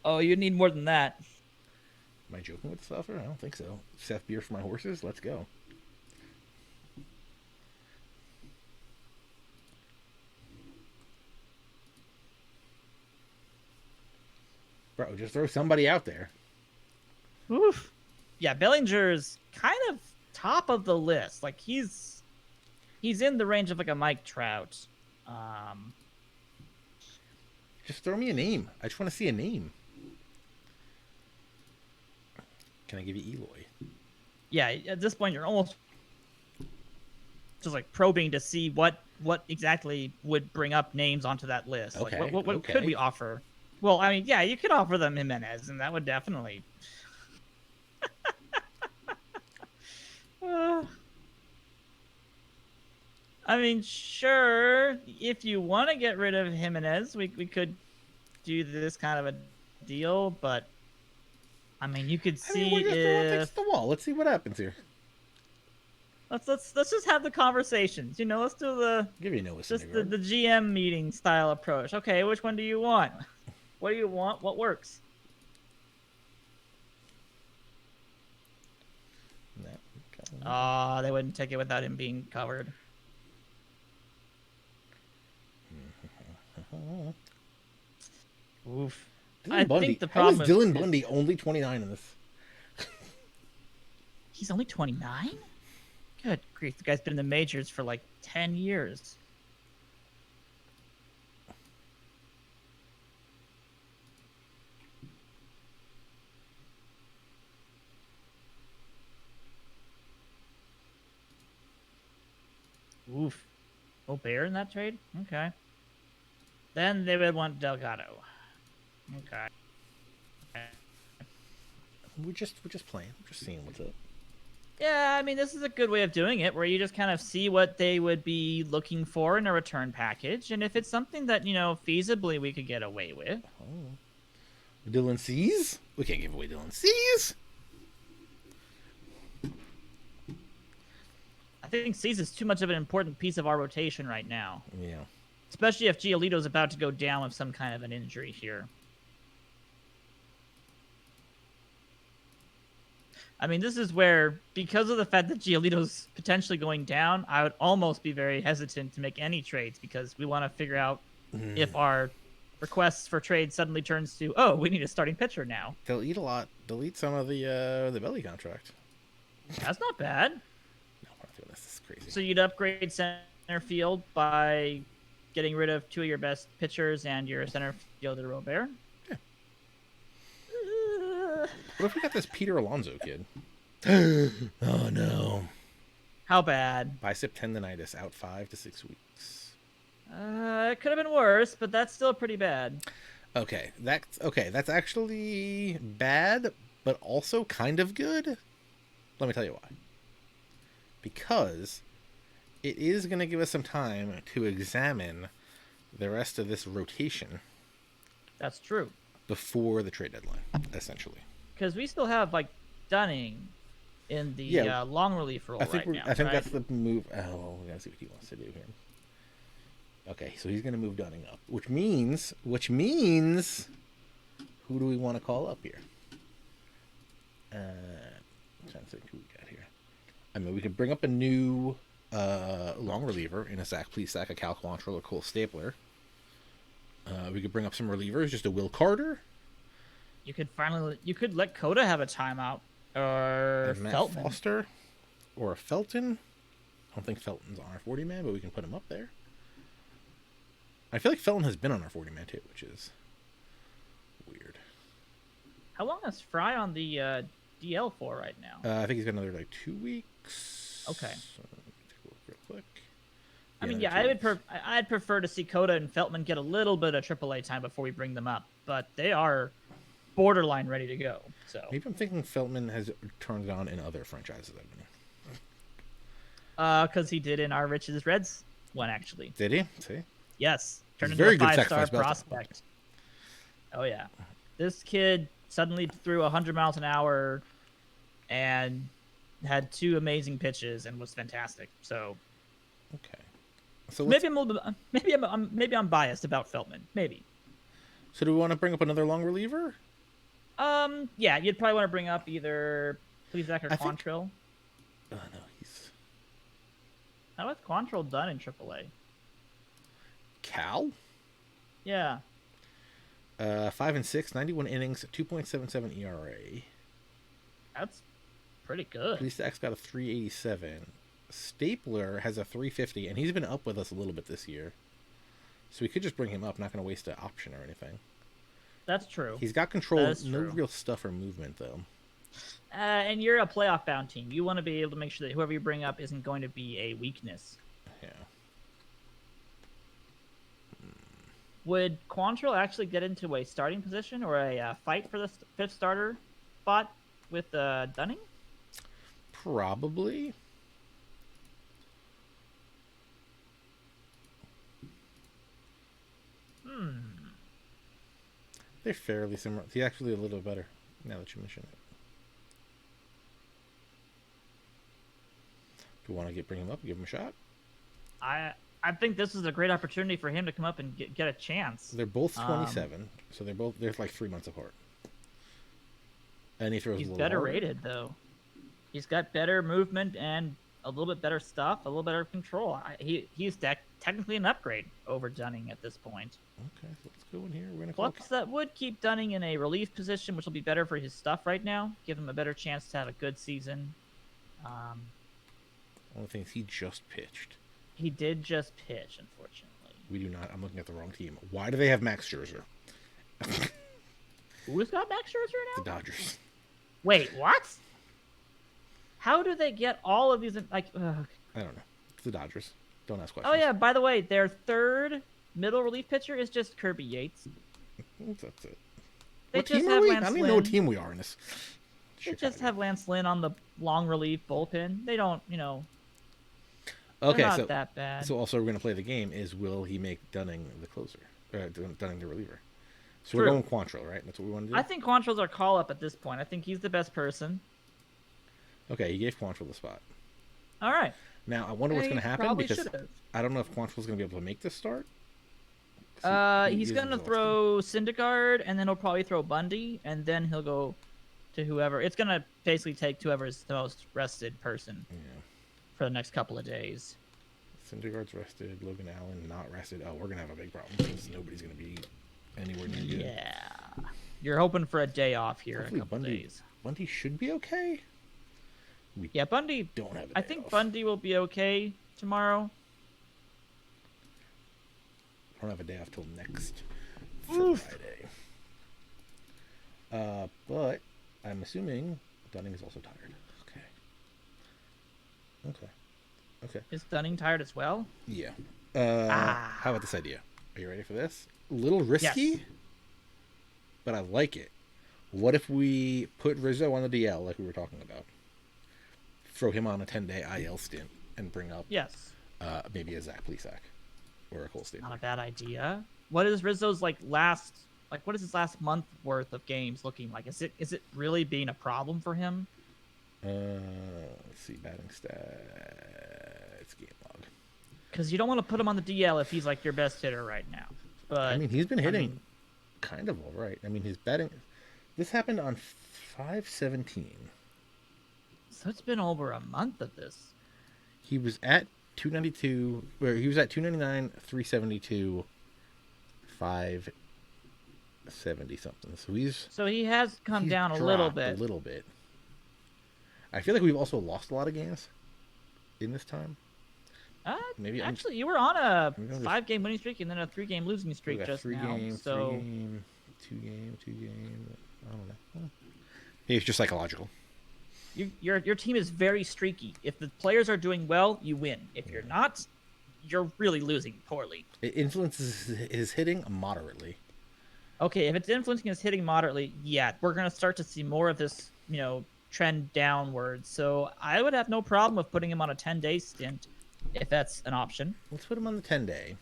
Oh, you need more than that. Am I joking with stuff? I don't think so. Seth beer for my horses. Let's go. Bro, just throw somebody out there. Oof. Yeah, Bellinger's kind of top of the list. Like he's in the range of like a Mike Trout. Just throw me a name. I just want to see a name. Can I give you Eloy? Yeah, at this point you're almost just like probing to see what exactly would bring up names onto that list. Okay, Like what okay. could we offer? Well, I mean, yeah, you could offer them Jimenez, and that would definitely. I mean, sure. If you want to get rid of Jimenez, we could do this kind of a deal, but I mean, you could see we're just throwing things if at the wall. Let's see what happens here. let's just have the conversations. Let's do the I'll give you Noah just Syndergaard. the GM meeting style approach. Okay, which one do you want? What do you want? What works? They wouldn't take it without him being covered. Oof. Dylan Bundy. Think the How is problem Dylan Bundy only 29 in this? He's only 29? Good grief, the guy's been in the majors for like 10 years. Oof. Oh, Bear in that trade? Okay. Then they would want Delgado. Okay. We're just playing. We're just seeing what's up. Yeah, I mean, this is a good way of doing it, where you just kind of see what they would be looking for in a return package, and if it's something that, feasibly we could get away with. Oh. Dylan Cease? We can't give away Dylan Cease. I think Cease is too much of an important piece of our rotation right now. Yeah. Especially if Giolito's about to go down with some kind of an injury here. I mean, this is where, because of the fact that Giolito's potentially going down, I would almost be very hesitant to make any trades, because we want to figure out if our requests for trade suddenly turns to, oh, we need a starting pitcher now. They'll eat a lot. They'll eat some of the belly contract. That's not bad. No, I'm not doing this. This is crazy. So you'd upgrade center field by getting rid of two of your best pitchers and your center fielder, Robert. Yeah. What if we got this Peter Alonso kid? Oh, no. How bad? Bicep tendonitis, out 5 to 6 weeks. It could have been worse, but that's still pretty bad. Okay, that's actually bad, but also kind of good. Let me tell you why. Because it is going to give us some time to examine the rest of this rotation. That's true. Before the trade deadline, essentially. Because we still have, like, Dunning in the long relief role I think now. I think that's the move. Oh, we gotta see what he wants to do here. Okay, so he's gonna move Dunning up, which means, who do we want to call up here? I'm trying to think who we got here. I mean, we could bring up a new long reliever in a Zach Plesac, a Cal Quantrill, or Cole Stapler. We could bring up some relievers, just a Will Carter. You could let Coda have a timeout, or Matt Felton. Foster, or a Felton. I don't think Felton's on our 40 man, but we can put him up there. I feel like Felton has been on our 40 man too, which is weird. How long is Fry on the DL for right now? I think he's got another 2 weeks. Okay. So, let me take a look real quick. I mean, another 2 weeks. I'd prefer to see Coda and Feltman get a little bit of AAA time before we bring them up, but they are borderline ready to go. So Maybe I'm thinking Feltman has turned on in other franchises I've been in. Because he did in our Riches Reds one, actually. Did he? See? Yes. Turned He's into very a good 5-star sacrifice prospect. Oh, yeah. This kid suddenly threw 100 miles an hour and had 2 amazing pitches and was fantastic. So Okay. So maybe I'm biased about Feltman. Maybe. So do we want to bring up another long reliever? Yeah, you'd probably want to bring up either Plesac or I think. Quantrill. Oh no, he's How is Quantrill done in AAA? Cal. Yeah, 5-6, 91 innings, 2.77 ERA. that's pretty good. Plesac got a 387. Stapler has a 350, and he's been up with us a little bit this year. So we could just bring him up. Not going to waste an option or anything. That's true. He's got control. No True. real stuff or movement, though. And you're a playoff bound team. You want to be able to make sure that whoever you bring up isn't going to be a weakness. Yeah. Would Quantrill actually get into a starting position or a fight for the fifth starter spot with Dunning? Probably. They're fairly similar. He's actually a little better, now that you mention it. Do you want to bring him up and give him a shot? I think this is a great opportunity for him to come up and get a chance. They're both 27, so they're like 3 months apart. And he throws. He's a little better harder. rated though. He's got better movement and a little bit better stuff, a little better control. He's technically an upgrade over Dunning at this point. Okay, so let's go in here. We're gonna Plus, that would keep Dunning in a relief position, which will be better for his stuff right now. Give him a better chance to have a good season. Only thing is, he just pitched. He did just pitch, unfortunately. We do not. I'm looking at the wrong team. Why do they have Max Scherzer? Who's got Max Scherzer now? The Dodgers. Wait, what? How do they get all of these? I don't know. It's the Dodgers. Don't ask questions. Oh yeah, by the way, their third middle relief pitcher is just Kirby Yates. That's it. They What just team are have we? Lance I don't even Lynn. know what team we are in this. They just have Lance Lynn on the long relief bullpen. They don't, Okay, they're not so that bad. so also we're gonna play the game. Is will he make Dunning the closer? Dunning the reliever. So True. we're going Quantrill, right? That's what we want to do. I think Quantrill's our call up at this point. I think he's the best person. Okay, he gave Quantrill the spot. All right. Now I wonder what's He going to happen probably because should've. I don't know if Quantrill's going to be able to make this start. He's is gonna exhausted. throw Syndergaard, and then he'll probably throw Bundy, and then he'll go to whoever. It's gonna basically take whoever's the most rested person Yeah. for the next couple of days. Syndergaard's rested. Logan Allen not rested. Oh, we're gonna have a big problem because nobody's gonna be anywhere near good. Yeah. You're hoping for a day off here in Hopefully a couple days. Bundy should be okay. Yeah, Bundy. Don't have. I think Bundy will be okay tomorrow. Don't have a day off till next Friday. But I'm assuming Dunning is also tired. Okay. Is Dunning tired as well? Yeah. How about this idea? Are you ready for this? A little risky, Yes. but I like it. What if we put Rizzo on the DL like we were talking about? Throw him on a 10-day IL stint and bring up Yes. maybe a Zach Plesac or a Cole Stapler. Not a bad idea. What is Rizzo's what is his last month worth of games looking like? Is it really being a problem for him? Let's see, batting stats, game log. Because you don't want to put him on the DL if he's like your best hitter right now. But I mean, he's been hitting kind of all right. I mean, his batting. This happened on 5/17. So it's been over a month of this. He was at 292, or he was at 299, 372, 570 something. So he has come down a little bit. A little bit. I feel like we've also lost a lot of games in this time. Maybe actually, you were on a maybe I'm just- 5-game winning streak and then a 3-game losing We streak got just three now. game, So 3-game, 2-game. I don't know. Maybe it's just psychological. your team is very streaky. If the players are doing well, you win. If you're not, you're really losing poorly. It influences his hitting moderately. Okay, if it's influencing his hitting moderately, yeah, we're gonna start to see more of this, trend downwards. So I would have no problem with putting him on a 10-day stint if that's an option. Let's put him on the 10-day.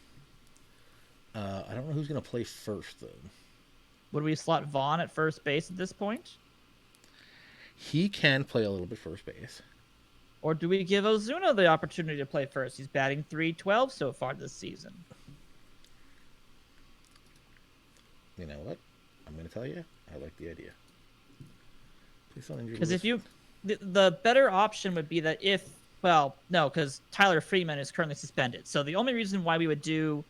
I don't know who's going to play first, though. Would we slot Vaughn at first base at this point? He can play a little bit first base. Or do we give Ozuna the opportunity to play first? He's batting .312 so far this season. You know what? I'm going to tell you, I like the idea. Please on injured Because list. if you, the better option would be that if, well, no, because Tyler Freeman is currently suspended. So the only reason why we would do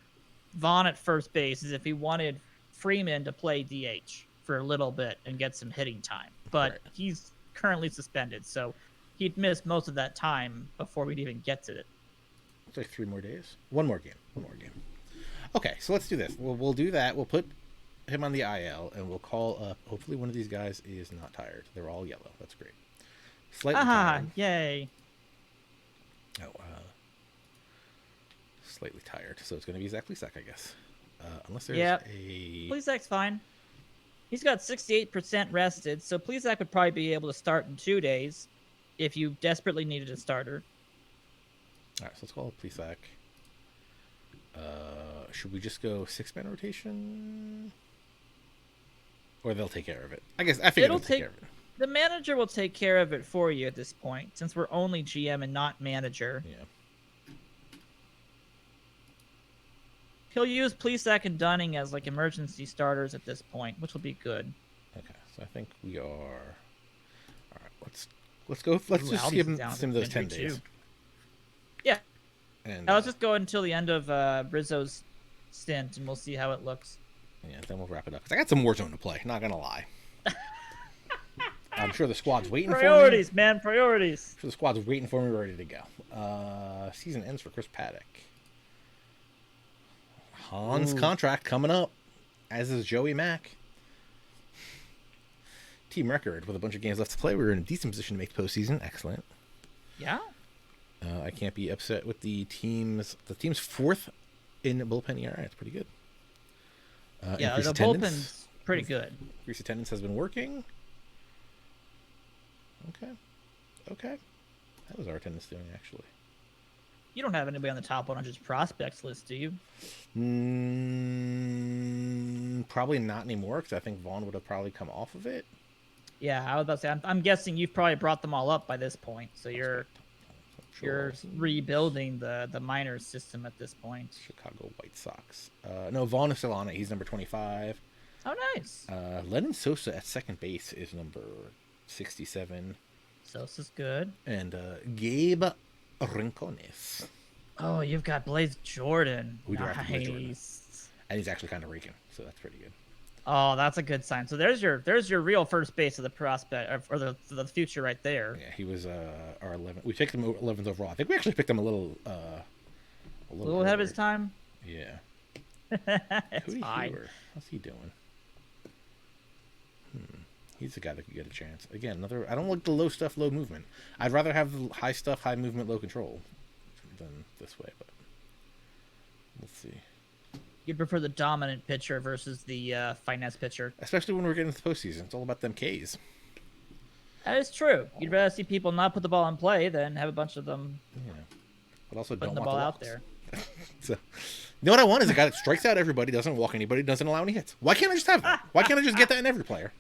Vaughn at first base is if we wanted Freeman to play DH for a little bit and get some hitting time. But Right. he's currently suspended, so he'd miss most of that time before we'd even get to it. It's like 3 more days. One more game. Okay, so let's do this. We'll do that. We'll put him on the IL, and we'll call up. Hopefully, one of these guys is not tired. They're all yellow. That's great. Slightly tired. Yay. Oh, slightly tired. So it's going to be Zach Plesac, I guess. Unless there's a. Plesac's fine. He's got 68% rested, so Plesac would probably be able to start in 2 days if you desperately needed a starter. All right, so let's call up Plesac. Should we just go 6-man rotation? Or they'll take care of it. I guess I figured they'll take care of it. The manager will take care of it for you at this point, since we're only GM and not manager. Yeah. He'll use Plesac and Dunning as like emergency starters at this point, which will be good. Okay, so I think we are. All right, let's go. Let's just give him some of those 10 days. Yeah. And let's just go until the end of Rizzo's stint, and we'll see how it looks. Yeah, then we'll wrap it up. Because I got some Warzone to play, not going to lie. I'm sure the squad's waiting for me. Priorities, man, priorities. I'm sure the squad's waiting for me, ready to go. Season ends for Chris Paddock. Han's contract coming up, as is Joey Mack. Team record with a bunch of games left to play. We're in a decent position to make the postseason. Excellent. Yeah. I can't be upset with the team's fourth in bullpen ERA. It's pretty good. Yeah, the bullpen's pretty good. Increased attendance has been working. Okay. How was our attendance doing, actually? You don't have anybody on the top 100 prospects list, do you? Probably not anymore, because I think Vaughn would have probably come off of it. Yeah, I was about to say, I'm guessing you've probably brought them all up by this point, so you're rebuilding the minors system at this point. Chicago White Sox. No, Vaughn is still on it. He's number 25. Oh, nice. Lennon Sosa at second base is number 67. Sosa's good. And Gabe Rincones. Oh, you've got Blaze Jordan. We drafted Blaze Jordan. Nice. And he's actually kind of raking, so that's pretty good. Oh, that's a good sign. So there's your real first base of the prospect or the future right there. Yeah, he was our 11th. We picked him 11th overall. I think we actually picked him a little ahead of his time. Yeah. It's fine. How's he doing? He's the guy that could get a chance. Again, another. I don't like the low stuff, low movement. I'd rather have the high stuff, high movement, low control than this way. But let's see. You'd prefer the dominant pitcher versus the finesse pitcher, especially when we're getting to the postseason. It's all about them Ks. That is true. You'd rather see people not put the ball in play than have a bunch of them. Yeah, but also putting don't the want ball the out there. So, you know what I want is a guy that strikes out everybody, doesn't walk anybody, doesn't allow any hits. Why can't I just have that? Why can't I just get that in every player?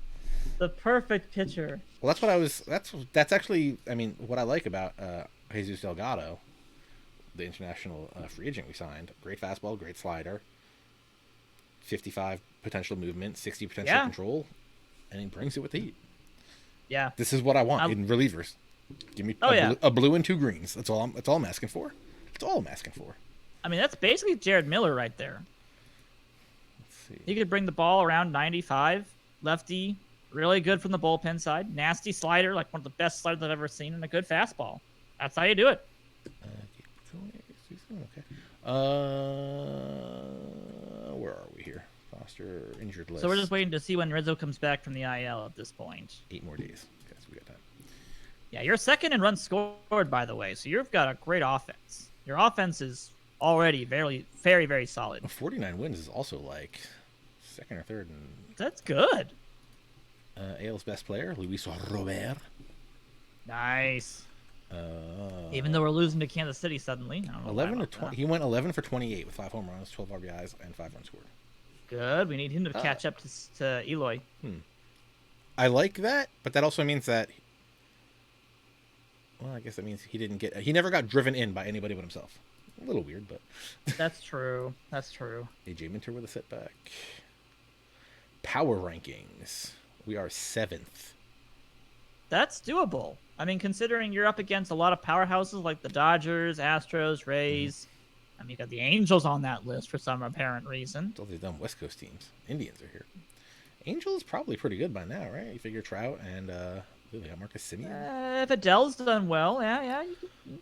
The perfect pitcher. Well, that's what I was. That's actually. I mean, what I like about Jesus Delgado, the international free agent we signed. Great fastball, great slider. 55 potential movement, 60 potential control, and he brings it with the heat. Yeah. This is what I want in relievers. Give me a blue and 2 greens. That's all I'm asking for. That's all I'm asking for. I mean, that's basically Jared Miller right there. Let's see. He could bring the ball around 95, lefty, really good from the bullpen side, nasty slider, like one of the best sliders I've ever seen, and a good fastball. That's how you do it. Okay. Where are we here? Foster injured list. So we're just waiting to see when Rizzo comes back from the IL at this point. 8 more days. Okay, so we got time. Yeah, you're second in runs scored, by the way. So you've got a great offense. Your offense is already very, very, very solid. 49 wins is also like second or third. That's good. AL's best player, Luis Robert. Nice. Even though we're losing to Kansas City suddenly. I don't know 11 to 20. He went 11 for 28 with 5 home runs, 12 RBIs, and 5 runs scored. Good. We need him to catch up to Eloy. I like that, but that also means that. Well, I guess that means he never got driven in by anybody but himself. A little weird, but. That's true. That's true. AJ Minter with a setback. Power rankings. We are 7th. that's doable. I mean, considering you're up against a lot of powerhouses like the Dodgers, Astros, Rays. I mean, you got the Angels on that list for some apparent reason. It's all these dumb West Coast teams. Indians are here. Angels probably pretty good by now, right? You figure Trout and they got Marcus Semien. If Adele's done well, yeah, you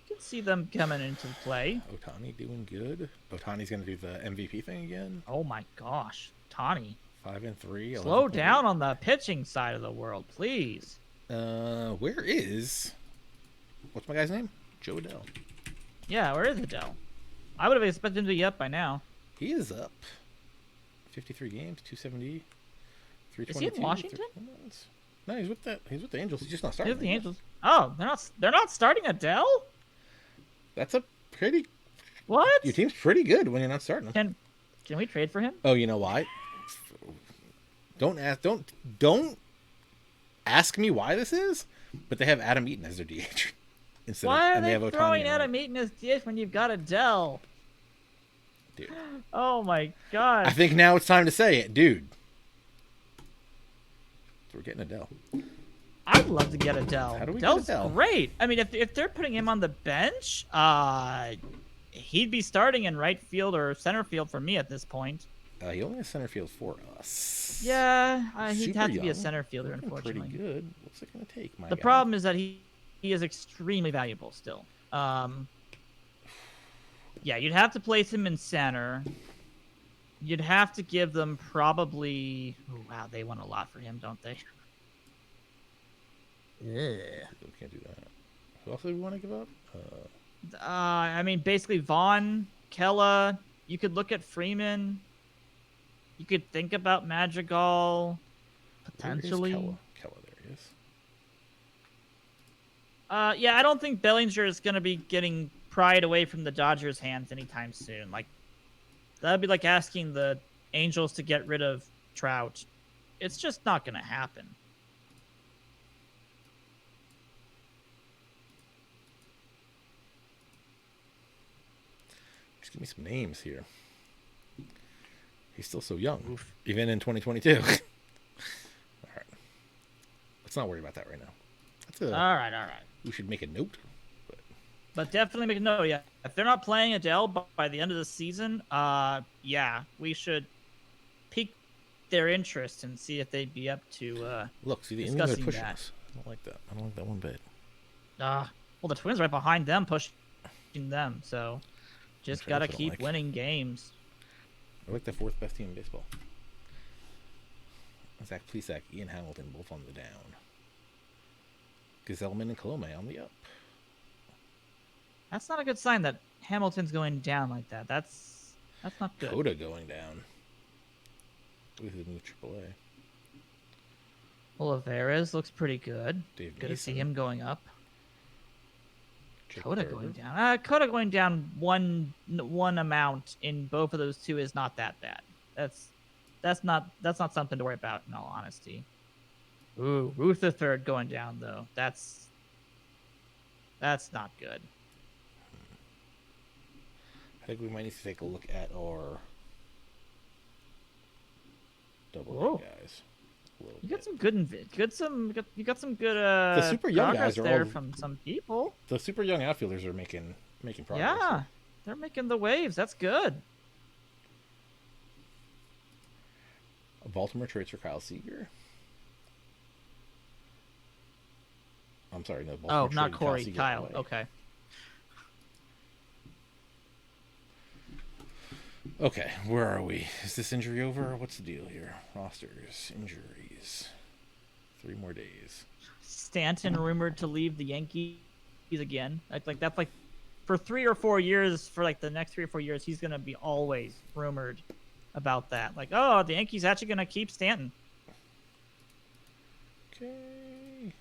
can see them coming into play. Ohtani doing good. Ohtani's gonna do the MVP thing again. Oh my gosh, Tani. 5-3. Slow down on the pitching side of the world, please. Where is what's my guy's name? Joe Adele. Yeah, where is Adele? I would have expected him to be up by now. He is up. 53 games, 270, 322. Is he in Washington? No, he's with the Angels. He's just not starting. He's the Angels. Oh, they're not starting Adele? That's a pretty. What? Your team's pretty good when you're not starting them. Can we trade for him? Oh, you know why? Don't ask me why this is, but they have Adam Eaton as their DH. Why are they throwing Adam Eaton as DH when you've got Adele? Dude. Oh my god. I think now it's time to say it, dude. So we're getting Adele. I'd love to get Adele. How do we Adele's get Adele? Great. I mean, if they're putting him on the bench, he'd be starting in right field or center field for me at this point. He only has center field for us. Yeah, he'd Super have to young. be a center fielder, Looking unfortunately. Pretty good. What's it gonna take, my The guy? problem is that he is extremely valuable still. Yeah, you'd have to place him in center. You'd have to give them probably. Oh, wow, they want a lot for him, don't they? Yeah. We can't do that. Who else do we want to give up? I mean, basically Vaughn, Kella. You could look at Freeman. You could think about Madrigal. Potentially. Kella, there he is. Yeah, I don't think Bellinger is going to be getting pried away from the Dodgers' hands anytime soon. Like, that'd be like asking the Angels to get rid of Trout. It's just not going to happen. Just give me some names here. He's still so young, even in 2022. All right. Let's not worry about that right now. All right. We should make a note. But definitely make a note, yeah. If they're not playing Adele by the end of the season, yeah, we should pique their interest and see if they'd be up to Look, see, the Indians are pushing that. us. I don't like that. I don't like that one bit. Well, the Twins are right behind them, pushing them, so just got to keep winning games. I like the fourth best team in baseball. Zach Plesac, Ian Hamilton, both on the down. Gazelman and Colome on the up. That's not a good sign that Hamilton's going down like that. That's not good. Coda going down. With the new AAA. Olivares looks pretty good. Dave Good to see Mason. him going up. Jake Coda Burger. going down. Coda going down one amount in both of those two is not that bad. That's not something to worry about in all honesty. Ooh, Rutherford going down though. That's not good. I think we might need to take a look at our double Whoa. A guys. You got some good you got some good The super young progress guys are there all- from some people. The super young outfielders are making progress. Yeah, they're making the waves. That's good. Baltimore trades for Kyle Seager. I'm sorry, no. Baltimore Oh, not traded Corey, Seager Kyle. away. Okay. Okay, where are we? Is this injury over? What's the deal here? Rosters, injuries. 3 more days. Stanton rumored to leave the Yankees again. Like that's like for 3 or 4 years, for like the next 3 or 4 years, he's gonna be always rumored about that. Like, oh, the Yankees actually gonna keep Stanton. Okay.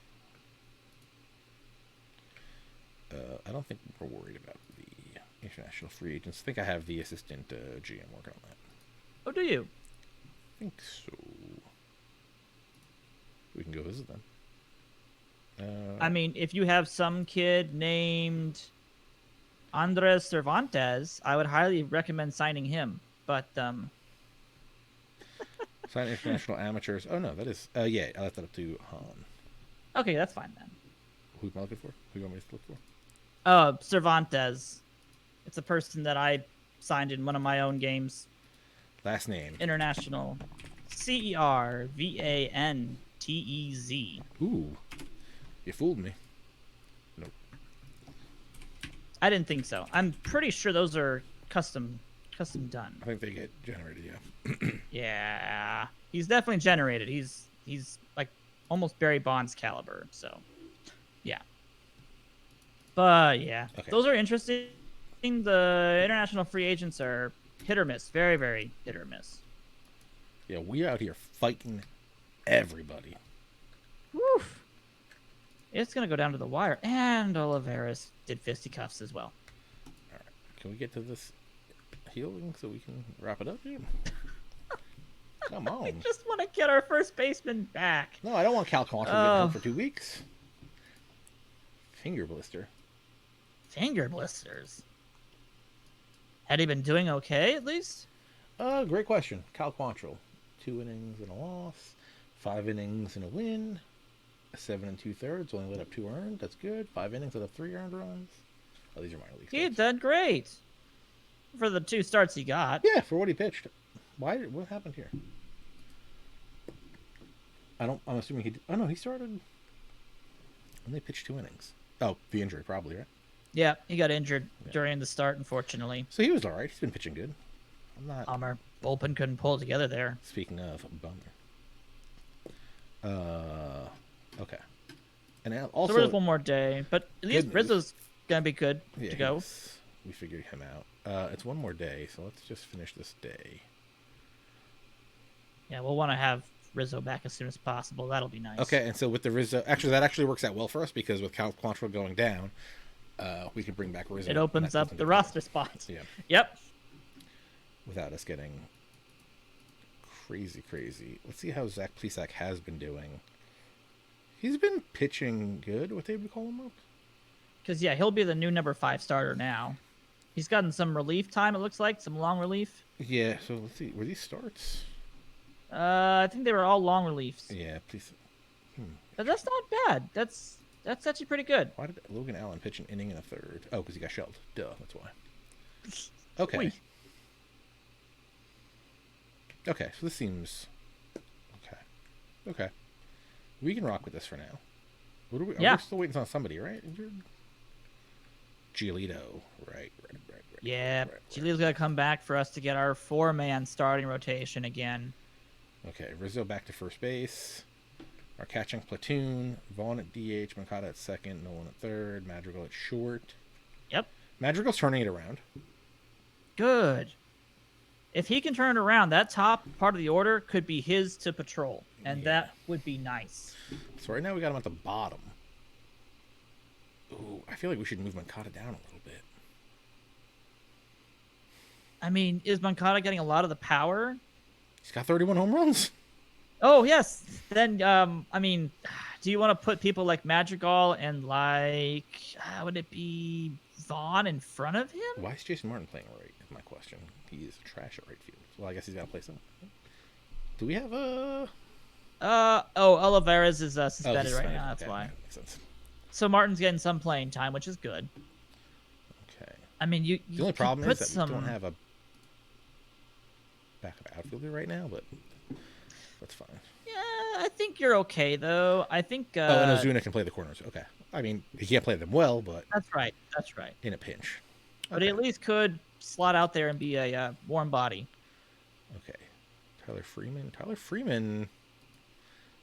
I don't think we're worried about the international free agents. I think I have the assistant GM working on that. Oh, do you? I think so. We can go visit them. I mean, if you have some kid named Andres Cervantes, I would highly recommend signing him. But sign international amateurs. Oh no, that is. Yeah, I left that up to Han. Okay, that's fine then. Who am I looking for? Who you want me to look for? Cervantes. It's a person that I signed in one of my own games. Last name. International. Cervantez. Ooh, you fooled me. Nope. I didn't think so. I'm pretty sure those are custom done. I think they get generated. Yeah. Yeah, he's definitely generated. He's like almost Barry Bonds caliber. So, yeah. But yeah, Okay. those are interesting. The international free agents are hit or miss. Very, very hit or miss. Yeah, we're out here fighting everybody. Woof. It's gonna go down to the wire. And Oliveras did fisticuffs as well. All right. Can we get to this healing so we can wrap it up, dude? Come on. We just want to get our first baseman back. No, I don't want Cal Quantrill getting hurt for 2 weeks. Finger blister. Finger blisters. Had he been doing okay at least? Great question. Cal Quantrill. 2 innings and a loss. 5 innings and a win. 7 2/3. Only let up 2 earned. That's good. 5 innings let up 3 earned runs. Oh, these are minor league He starts. did great for the 2 starts he got. Yeah, for what he pitched. What happened here? I'm assuming he did. Oh, no, he started. And they pitched 2 innings. Oh, the injury probably, right? Yeah, he got injured during the start, unfortunately. So he was all right. He's been pitching good. I'm not. Bummer. Bullpen couldn't pull it together there. Speaking of, bummer. Okay. And also, So there's one more day, but at least Good news. Rizzo's gonna be good to go. We figured him out. It's one more day, so let's just finish this day. Yeah, we'll want to have Rizzo back as soon as possible. That'll be nice. Okay, and so with the Rizzo, that actually works out well for us because with Cal Quantrill going down, we can bring back Rizzo. It opens up the roster spots. Yeah. Yep. Without us getting crazy. Let's see how Zach Plesac has been doing. He's been pitching good. What they would call him up? Because yeah, he'll be the new number 5 starter now. He's gotten some relief time. It looks like some long relief. Yeah. So let's see. Were these starts? I think they were all long reliefs. Yeah. Please. But that's not bad. That's actually pretty good. Why did Logan Allen pitch an inning and a third? Oh, because he got shelled. Duh. That's why. Okay. Wait. Okay. So this seems okay. Okay. We can rock with this for now. What are we? Yeah. We're still waiting on somebody, right? Giolito. Right. Yeah, Giolito's got to come back for us to get our 4-man starting rotation again. Okay, Rizzo back to first base. Our catching platoon. Vaughn at DH, Moncada at second, Nolan at third, Madrigal at short. Yep. Madrigal's turning it around. Good. If he can turn it around, that top part of the order could be his to patrol, and that would be nice. So right now we got him at the bottom. Ooh, I feel like we should move Moncada down a little bit. I mean, is Moncada getting a lot of the power? He's got 31 home runs. Oh, yes. Then, I mean, do you want to put people like Madrigal and like, would it be Vaughn in front of him? Why is Jason Martin playing right? Is my question. He is trash at right field. Well, I guess he's got to play somewhere. Do we have a... Oliveras is suspended right suspended. now. That's Okay, why. makes sense. So Martin's getting some playing time, which is good. Okay. I mean, you The only problem put is that we don't have a backup outfielder right now, but that's fine. Yeah, I think you're okay though. I think. And Ozuna can play the corners. Okay. I mean, he can't play them well, but That's right. That's right. in a pinch. But he at least could slot out there and be a warm body. Okay. Tyler Freeman.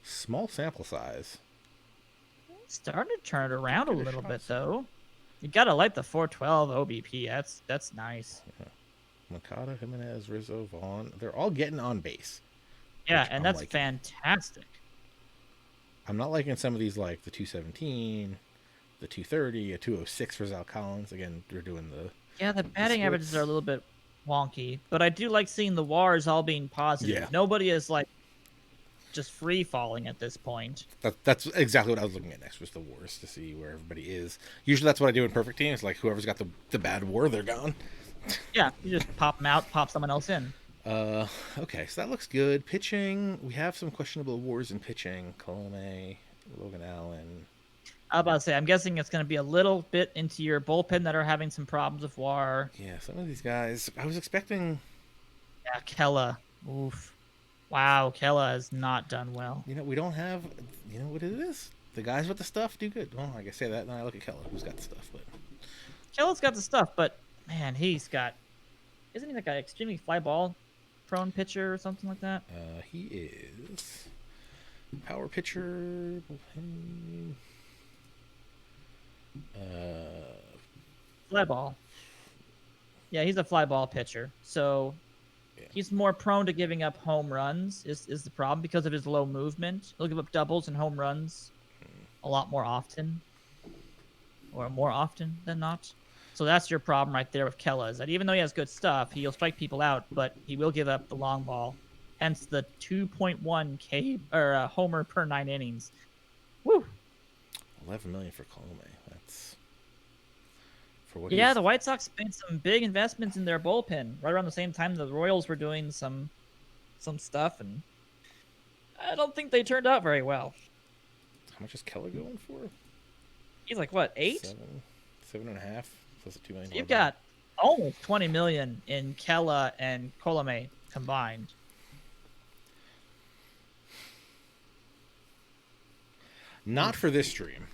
Small sample size. Starting to turn it around a Get a little shot. bit though. You gotta like the 412 OBP. That's nice. Moncada, Jimenez, Rizzo, Vaughn. They're all getting on base. Yeah, Which and I'm that's liking. fantastic. I'm not liking some of these like the 217, the 230, a 206 for Zal Collins. Again, they're doing the Yeah, the batting averages splits. are a little bit wonky, but I do like seeing the WARs all being positive. Yeah. Nobody is like just free falling at this point. That's exactly what I was looking at next was the wars to see where everybody is. Usually that's what I do in perfect teams. Like whoever's got the bad war, they're gone. Yeah, you just pop them out, pop someone else in. Okay, so that looks good. Pitching, we have some questionable wars in pitching. Colome, Logan Allen. I was about to say, I'm guessing it's going to be a little bit into your bullpen that are having some problems with WAR. Yeah, some of these guys. I was expecting. Yeah, Kella. Oof. Wow, Kella has not done well. We don't have. You know what it is? The guys with the stuff do good. Well, I can say that, and I look at Keller, who's got the stuff. But Kella's got the stuff, but man, he's got. Isn't he like an extremely fly ball prone pitcher or something like that? he is power pitcher. Fly ball. Yeah, he's a fly ball pitcher. So he's more prone to giving up home runs is the problem because of his low movement. He'll give up doubles and home runs a lot more often. Or more often than not. So that's your problem right there with Kella, is that even though he has good stuff, he'll strike people out, but he will give up the long ball. Hence the 2.1 K or homer per 9 innings. Woo! 11 million for Colome. That's for what? Yeah, the White Sox made some big investments in their bullpen right around the same time the Royals were doing some stuff, and I don't think they turned out very well. How much is Keller going for? He's like what, 8? 7.5 plus a $2 million. So you've got almost 20 million in Kella and Colome combined. Not for this stream.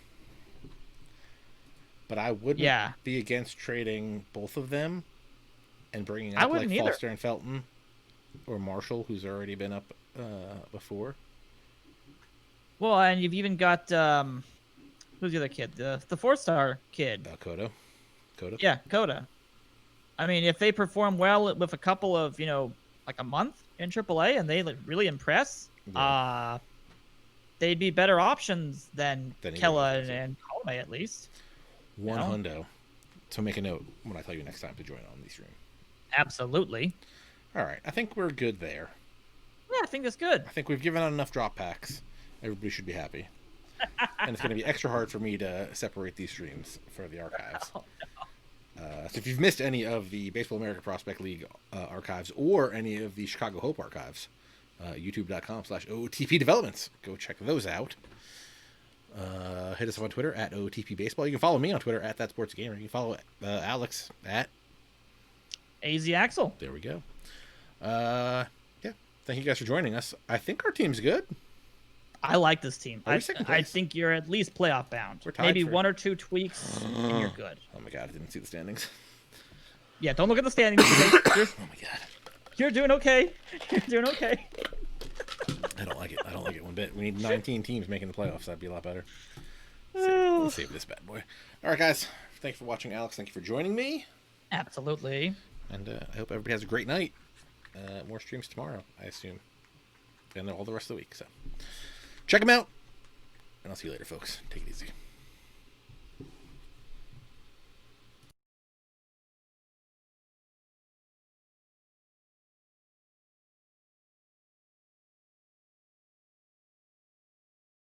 But I wouldn't be against trading both of them and bringing up like Foster and Felton or Marshall, who's already been up before. Well, and you've even got who's the other kid? The 4-star kid. Coda. Yeah, Coda. I mean, if they perform well with a couple of, like a month in AAA and they really impress, they'd be better options than Kella and Colome at least. One hundo. So make a note when I tell you next time to join on the stream. Absolutely. All right. I think we're good there. Yeah, I think that's good. I think we've given out enough drop packs. Everybody should be happy. And it's going to be extra hard for me to separate these streams for the archives. Oh, no. So if you've missed any of the Baseball America Prospect League archives or any of the Chicago Hope archives, youtube.com/OOTP Developments. Go check those out. Hit us up on Twitter at OOTP Baseball. You can follow me on Twitter at ThatSportsGamer. You can follow Alex at AZ Axel. There we go. Yeah. Thank you guys for joining us. I think our team's good. I like this team. I think you're at least playoff bound. Maybe one or two tweaks, and you're good. Oh my god, I didn't see the standings. Yeah, don't look at the standings. Oh my god. You're doing okay. You're doing okay. I don't like it. I don't like it one bit. We need 19 teams making the playoffs. That'd be a lot better. Let's save this bad boy. All right, guys. Thanks for watching, Alex. Thank you for joining me. Absolutely. And I hope everybody has a great night. More streams tomorrow, I assume. And all the rest of the week. So check them out. And I'll see you later, folks. Take it easy.